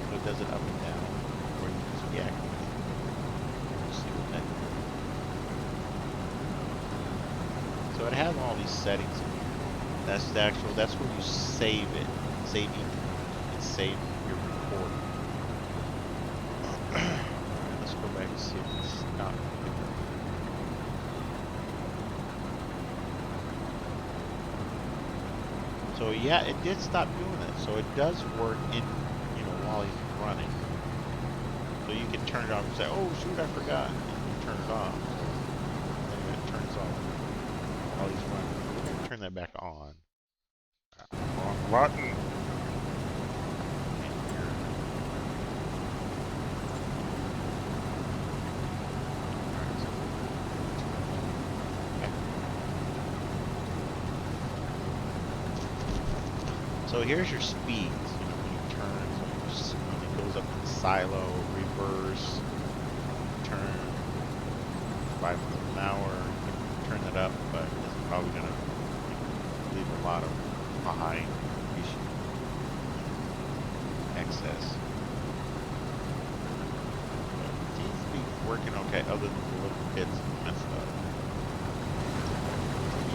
so it does it up and down, or you just deactivate it. We'll see what that does. So it has all these settings in here. That's the actual. That's where you save it. Save it. And save your recording. Alright, let's go back and see if it's not. So yeah, it did stop doing it. So it does work in, while he's running. So you can turn it off and say, "Oh shoot, I forgot," and you turn it off. And then it turns off while he's running. We're gonna turn that back on. Wrong button. So here's your speeds, when you turn, so when it goes up in silo, reverse, turn, 5 miles an hour, turn that up, but it's probably going to leave a lot of behind excess. But it seems to be working okay, other than the little bits messed up.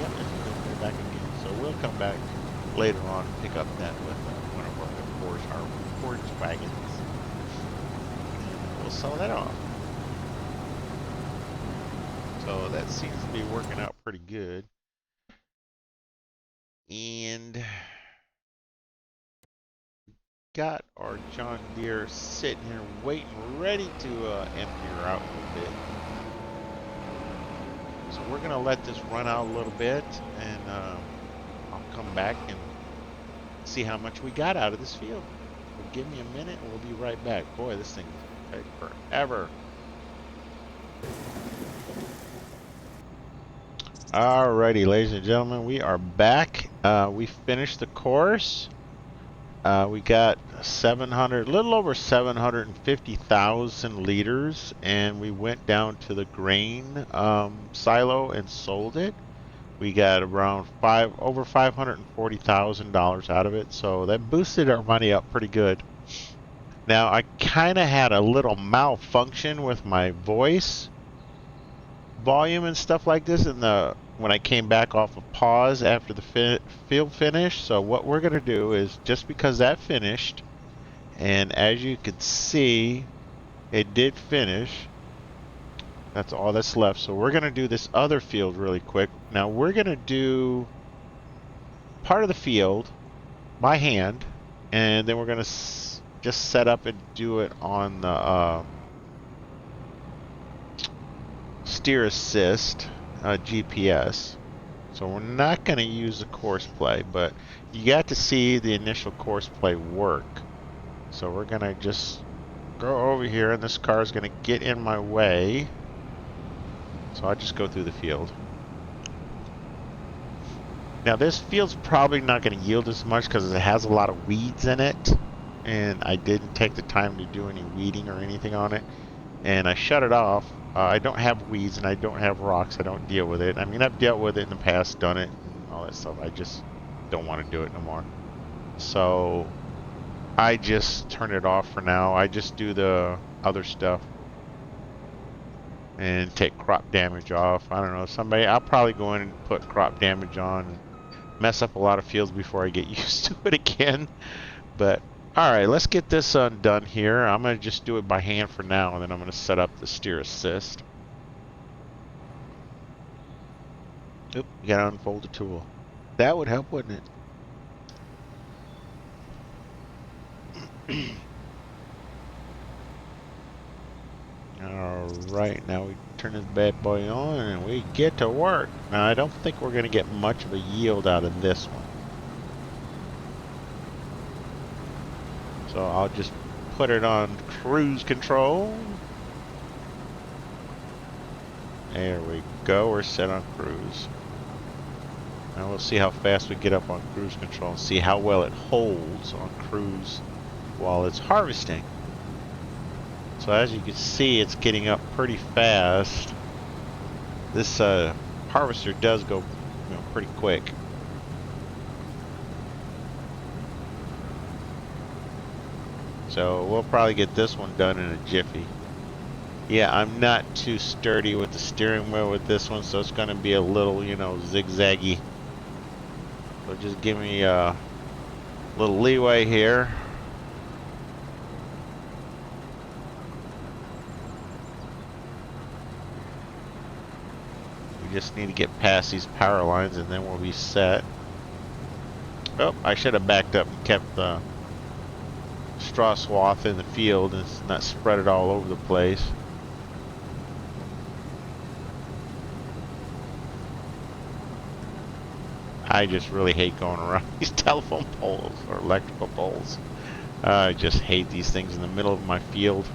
Yep, it's going to go back again, so we'll come back later on pick up that with one of our Ford wagons. And we'll sell that off. So that seems to be working out pretty good. And got our John Deere sitting here waiting, ready to empty her out a little bit. So we're going to let this run out a little bit, and I'll come back and see how much we got out of this field. So give me a minute and we'll be right back. Boy, this thing will take forever. Alrighty, ladies and gentlemen, we are back. We finished the course. We got a little over 750,000 liters, and we went down to the grain silo and sold it. We got around over $540,000 out of it, so that boosted our money up pretty good. Now, I kind of had a little malfunction with my voice volume and stuff like this when I came back off of pause after the field finish. So what we're going to do is, just because that finished, and as you can see, it did finish. That's all that's left. So we're going to do this other field really quick. Now we're going to do part of the field by hand, and then we're going to just set up and do it on the steer assist GPS. So we're not going to use the course play, but you got to see the initial course play work. So we're going to just go over here, and this car is going to get in my way. So I'll just go through the field. Now this field's probably not going to yield as much because it has a lot of weeds in it, and I didn't take the time to do any weeding or anything on it, and I shut it off. I don't have weeds and I don't have rocks. I don't deal with it. I mean, I've dealt with it in the past, done it, and all that stuff. I just don't want to do it no more. So I just turn it off for now. I just do the other stuff and take crop damage off. I don't know, I'll probably go in and put crop damage on and mess up a lot of fields before I get used to it again. But alright, let's get this done here. I'm going to just do it by hand for now, and then I'm going to set up the steer assist. Oop, you got to unfold the tool. That would help, wouldn't it? Alright, now we turn this bad boy on and we get to work. Now I don't think we're going to get much of a yield out of this one. So I'll just put it on cruise control. There we go, we're set on cruise. Now we'll see how fast we get up on cruise control and see how well it holds on cruise while it's harvesting. So as you can see, it's getting up pretty fast. This harvester does go, pretty quick. So we'll probably get this one done in a jiffy. Yeah, I'm not too sturdy with the steering wheel with this one, so it's going to be a little, zigzaggy. So just give me a little leeway here. We just need to get past these power lines and then we'll be set. Oh, I should have backed up and kept the straw swath in the field and not spread it all over the place. I just really hate going around these telephone poles or electrical poles. I just hate these things in the middle of my field.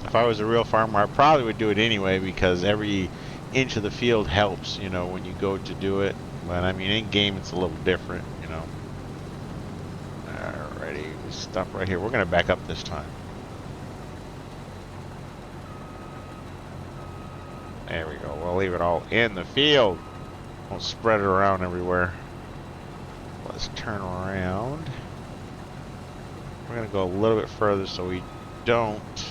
If I was a real farmer, I probably would do it anyway because every inch of the field helps, when you go to do it. But I mean, in game, it's a little different, Alrighty, we stop right here. We're going to back up this time. There we go. We'll leave it all in the field. Won't spread it around everywhere. Let's turn around. We're going to go a little bit further so we don't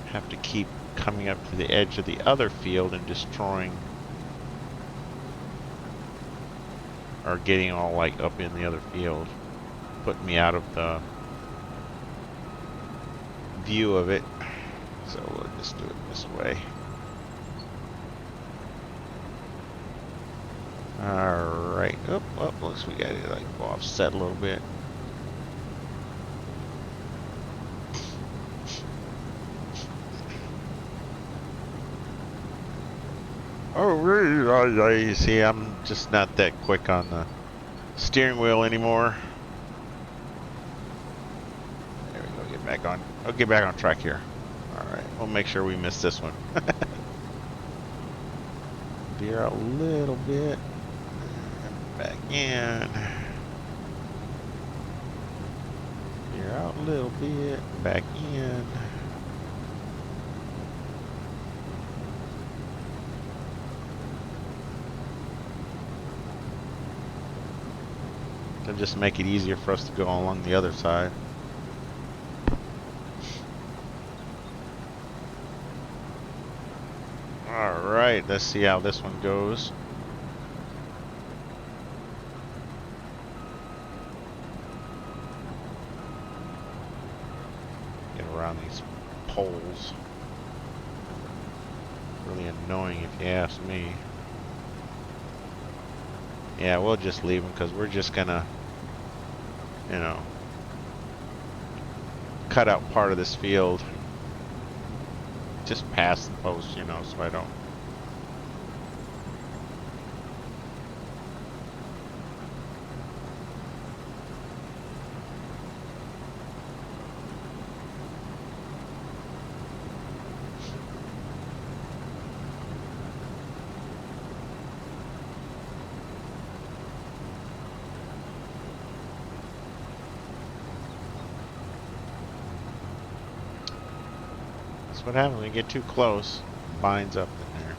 have to keep coming up to the edge of the other field and destroying or getting all like up in the other field, putting me out of the view of it. So we'll just do it this way. Alright. Oh, looks we gotta like go offset a little bit. Oh, really? You see, I'm just not that quick on the steering wheel anymore. There we go. Get back on. I'll get back on track here. Alright, we'll make sure we miss this one. Veer out a little bit. And back in. Veer out a little bit. Back in. It'll just make it easier for us to go along the other side. Alright, let's see how this one goes. Get around these poles. Really annoying if you ask me. Yeah, we'll just leave them because we're just gonna, cut out part of this field. Just past the post, so I don't. That's what happens when you get too close. It binds up in there.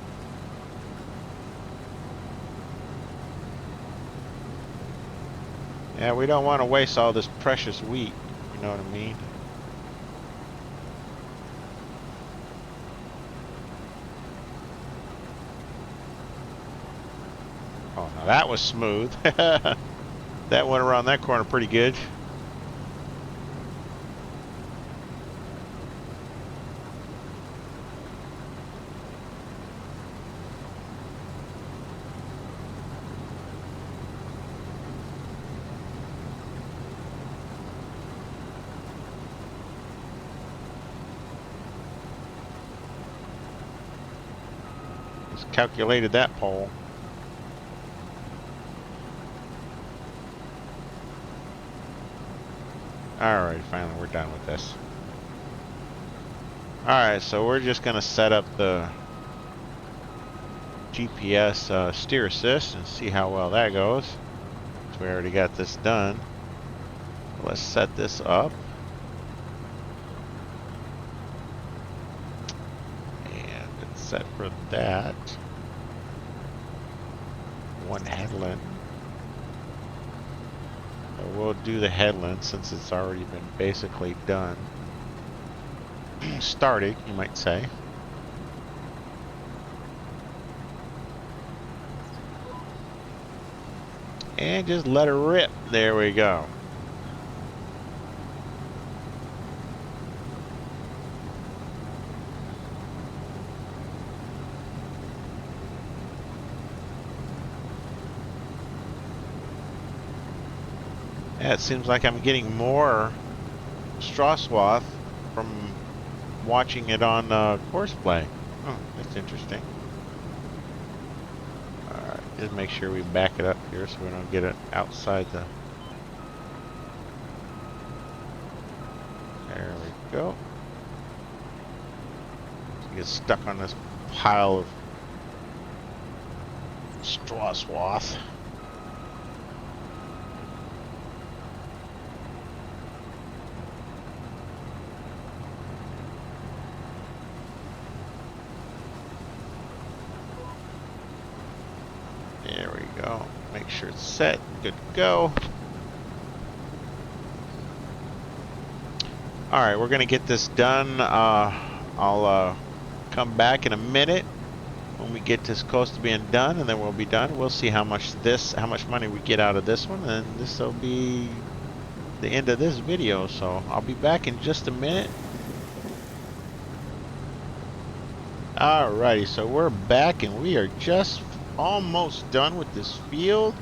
Yeah, we don't want to waste all this precious wheat. You know what I mean? Oh, now that was smooth. That went around that corner pretty good. Just calculated that pole. Alright, finally we're done with this. Alright, so we're just going to set up the GPS steer assist and see how well that goes. So we already got this done. Let's set this up. And it's set for that. One headland. So we'll do the headland since it's already been basically done. Started, you might say. And just let her rip. There we go. Yeah, it seems like I'm getting more straw swath from watching it on Courseplay. Oh, that's interesting. Alright, just make sure we back it up here so we don't get it outside the... There we go. Get stuck on this pile of straw swath. There we go. Make sure it's set. Good to go. Alright, we're going to get this done. I'll come back in a minute when we get this close to being done, and then we'll be done. We'll see how much money we get out of this one, and this will be the end of this video. So I'll be back in just a minute. Alrighty, so we're back, and we are just almost done with this field.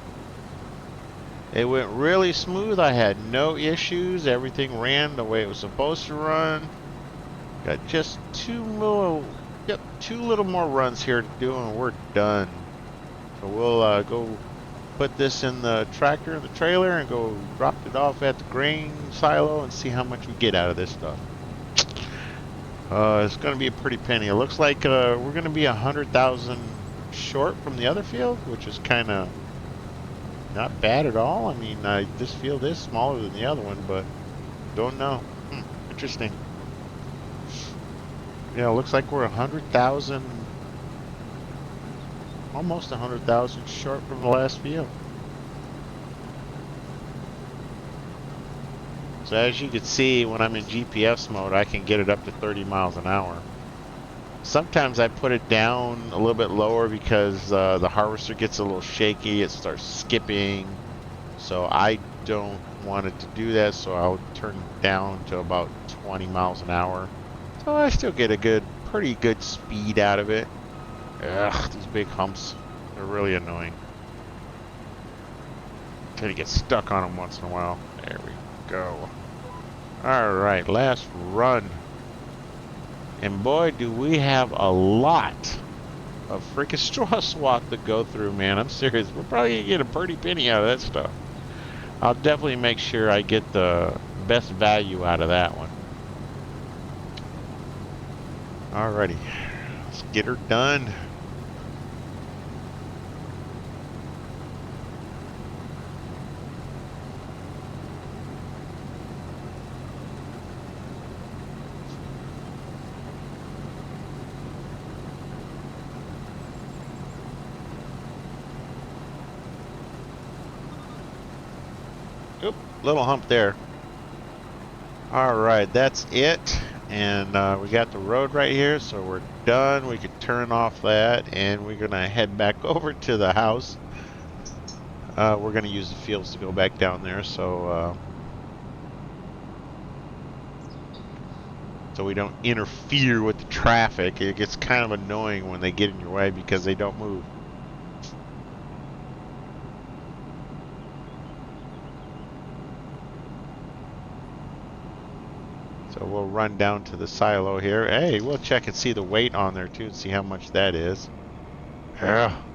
It went really smooth. I had no issues. Everything ran the way it was supposed to run. Got just two little more runs here to do, and we're done. So we'll go put this in the tractor, the trailer, and go drop it off at the grain silo and see how much we get out of this stuff. It's going to be a pretty penny. It looks like we're going to be 100,000 short from the other field, which is kind of not bad at all. I mean, this field is smaller than the other one, but don't know. Interesting. Yeah, it looks like we're 100,000, almost 100,000 short from the last field. So as you can see, when I'm in GPS mode, I can get it up to 30 miles an hour. Sometimes I put it down a little bit lower because the harvester gets a little shaky. It starts skipping. So I don't want it to do that, so I'll turn it down to about 20 miles an hour. So I still get a pretty good speed out of it. Ugh, these big humps, they're really annoying. Try to get stuck on them once in a while. There we go. Alright, last run. And boy, do we have a lot of freaking straw swath to go through, man. I'm serious. We're probably going to get a pretty penny out of that stuff. I'll definitely make sure I get the best value out of that one. Alrighty, let's get her done. Oop, little hump there. Alright, that's it. And we got the road right here, so we're done. We could turn off that, and we're going to head back over to the house. We're going to use the fields to go back down there, so we don't interfere with the traffic. It gets kind of annoying when they get in your way because they don't move. So we'll run down to the silo here. Hey, we'll check and see the weight on there too and see how much that is.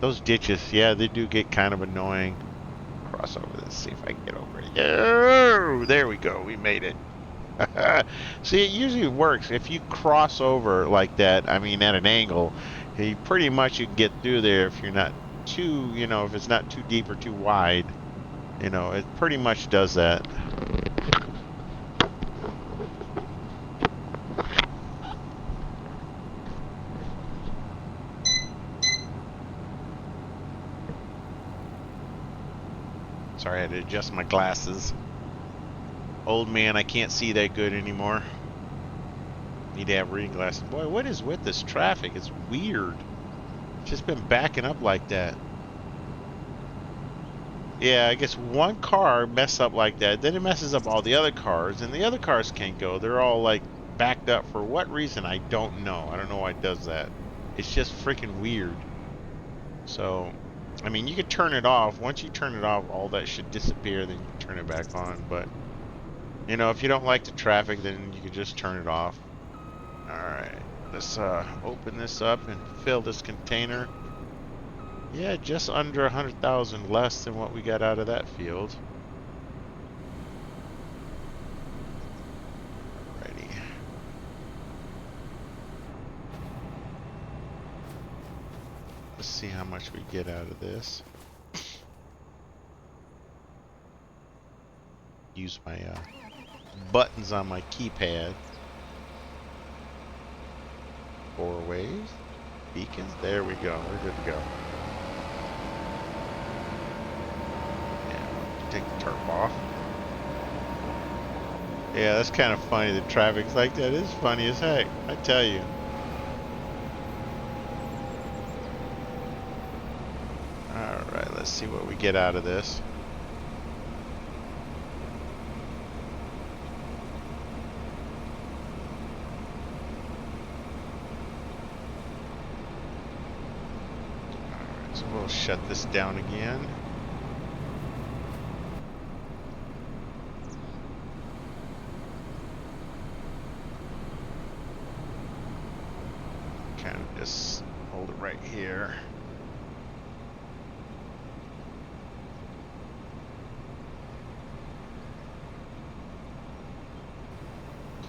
Those ditches, yeah, they do get kind of annoying. Cross over this, see if I can get over it. Oh, there we go, we made it. See, it usually works. If you cross over like that, I mean at an angle, you pretty much you can get through there if you're not too, if it's not too deep or too wide. It pretty much does that. Sorry, I had to adjust my glasses. Old man, I can't see that good anymore. Need to have reading glasses. Boy, what is with this traffic? It's weird. It's just been backing up like that. Yeah, I guess one car mess up like that, then it messes up all the other cars, and the other cars can't go. They're all like backed up for what reason? I don't know. I don't know why it does that. It's just freaking weird. So, I mean, you could turn it off. Once you turn it off, all that should disappear. Then you can turn it back on. But, you know, if you don't like the traffic, then you can just turn it off. Alright, let's open this up and fill this container. Yeah, just under 100,000 less than what we got out of that field. Alrighty. Let's see how much we get out of this. Use my buttons on my keypad. 4 ways. Beacons. There we go. We're good to go. Yeah, take the tarp off. Yeah, that's kind of funny. The traffic's like that. It's funny as heck. I tell you. Alright, let's see what we get out of this. Alright, so we'll shut this down again. Kind of just hold it right here.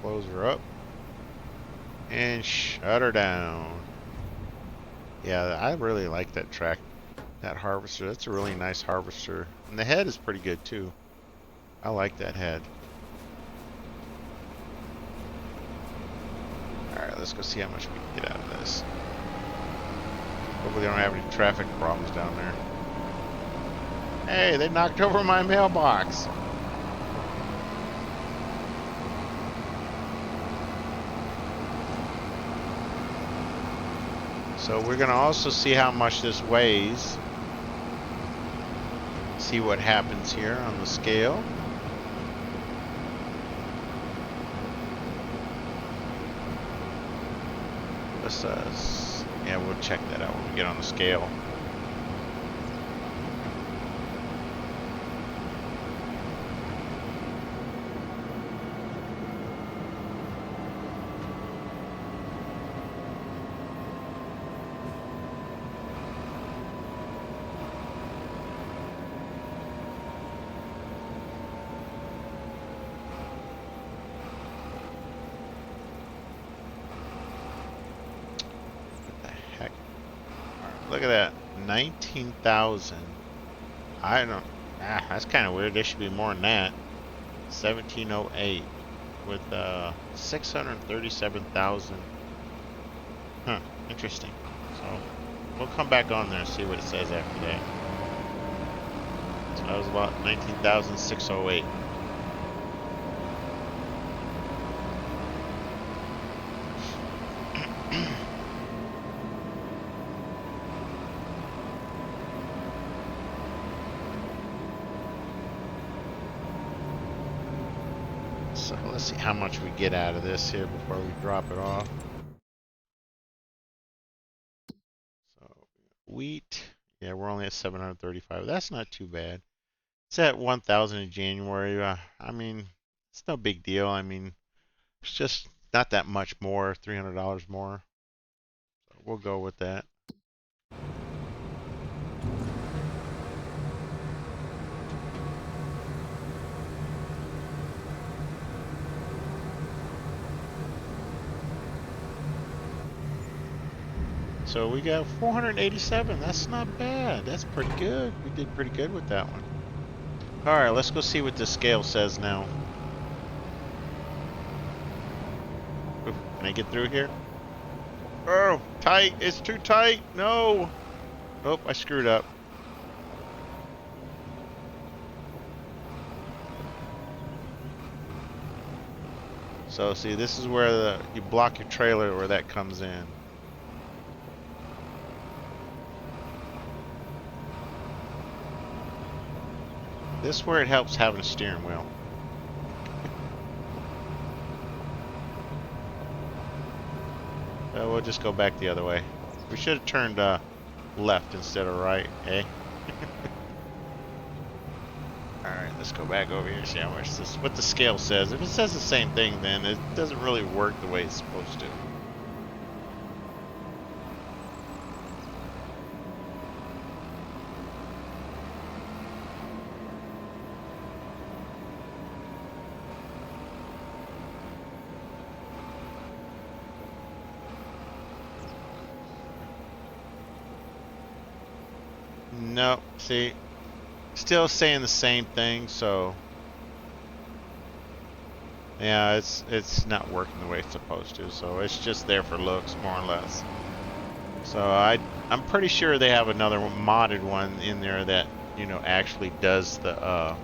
Close her up and shut her down. Yeah, I really like that that harvester. That's a really nice harvester, and the head is pretty good too. I like that head. Alright, let's go see how much we can get out of this. Hopefully they don't have any traffic problems down there. Hey, they knocked over my mailbox. So we're going to also see how much this weighs. See what happens here on the scale. Let's, yeah, we'll check that out when we get on the scale. Look at that, 19,000. I don't. That's kind of weird. There should be more than that. 1708 with 637,000. Huh. Interesting. So we'll come back on there and see what it says after that. So that was about 19,608. So let's see how much we get out of this here before we drop it off. So wheat, yeah, we're only at 735. That's not too bad. It's at 1,000 in January. I mean, it's no big deal. I mean, it's just not that much more, $300 more. So we'll go with that. So we got 487. That's not bad. That's pretty good. We did pretty good with that one. All right, let's go see what the scale says now. Ooh, can I get through here? Oh, tight. It's too tight. No. Oh, I screwed up. So see, this is where you block your trailer where that comes in. This is where it helps having a steering wheel. So we'll just go back the other way. We should have turned left instead of right, eh? Alright, let's go back over here and see how much what the scale says. If it says the same thing, then it doesn't really work the way it's supposed to. Nope, see, still saying the same thing, so yeah, it's not working the way it's supposed to, so it's just there for looks, more or less. So I'm pretty sure they have another modded one in there that, you know, actually does the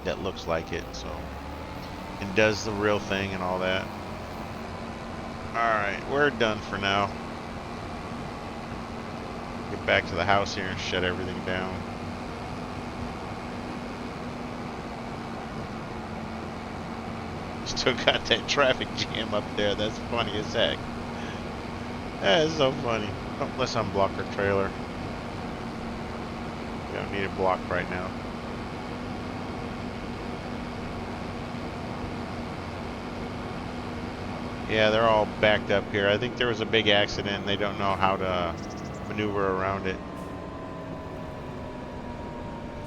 that looks like it, so, and does the real thing and all that. Alright, we're done for now. Get back to the house here and shut everything down. Still got that traffic jam up there. That's funny as heck. That is so funny. Oh, let's unblock our trailer. We don't need it blocked right now. Yeah, they're all backed up here. I think there was a big accident and they don't know how to maneuver around it.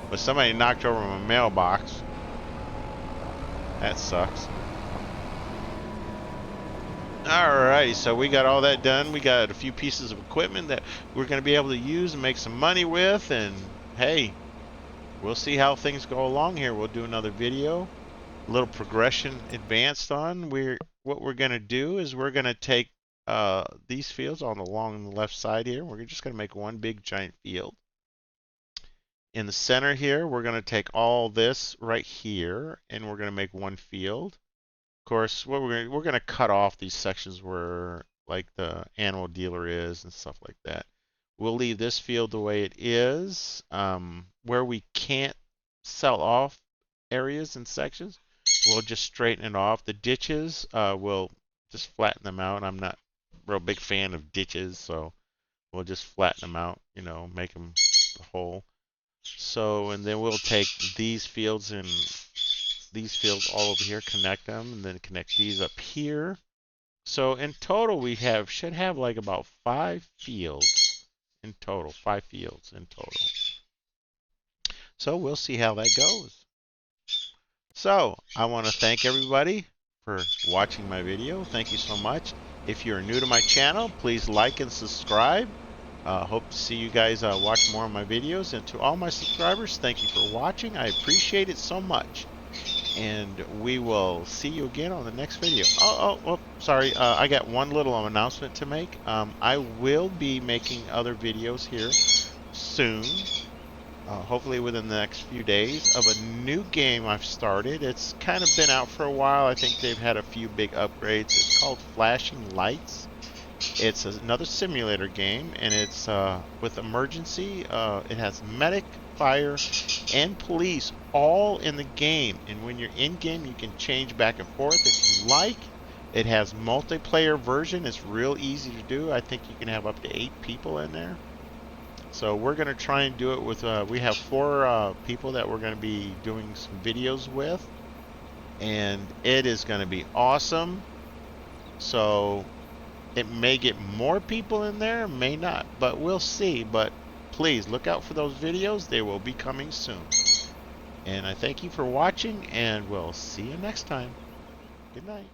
But somebody knocked over my mailbox. That sucks. Alrighty, so we got all that done. We got a few pieces of equipment that we're going to be able to use and make some money with. And hey, we'll see how things go along here. We'll do another video, a little progression advanced on. What we're going to do is we're going to take these fields along the left side here. We're just going to make one big giant field. In the center here, we're going to take all this right here, and we're going to make one field. Of course, what we're going to cut off these sections where like the animal dealer is and stuff like that. We'll leave this field the way it is. Where we can't sell off areas and sections, we'll just straighten it off. The ditches, we'll just flatten them out. I'm not a real big fan of ditches, so we'll just flatten them out, you know, make them the whole. So, and then we'll take these fields and these fields all over here, connect them, and then connect these up here. So in total, we should have like about 5 fields in total. 5 fields in total. So we'll see how that goes. So I want to thank everybody for watching my video. Thank you so much. If you're new to my channel, please like and subscribe. Hope to see you guys watch more of my videos. And to all my subscribers, thank you for watching. I appreciate it so much. And we will see you again on the next video. Oh, sorry. I got one little announcement to make. I will be making other videos here soon. Hopefully within the next few days, of a new game I've started. It's kind of been out for a while. I think they've had a few big upgrades. It's called Flashing Lights. It's another simulator game, and it's with emergency. It has medic, fire, and police all in the game. And when you're in game, you can change back and forth if you like. It has multiplayer version. It's real easy to do. I think you can have up to 8 people in there. So we're going to try and do it with, we have 4 people that we're going to be doing some videos with. And it is going to be awesome. So it may get more people in there, may not, but we'll see. But please look out for those videos. They will be coming soon. And I thank you for watching, and we'll see you next time. Good night.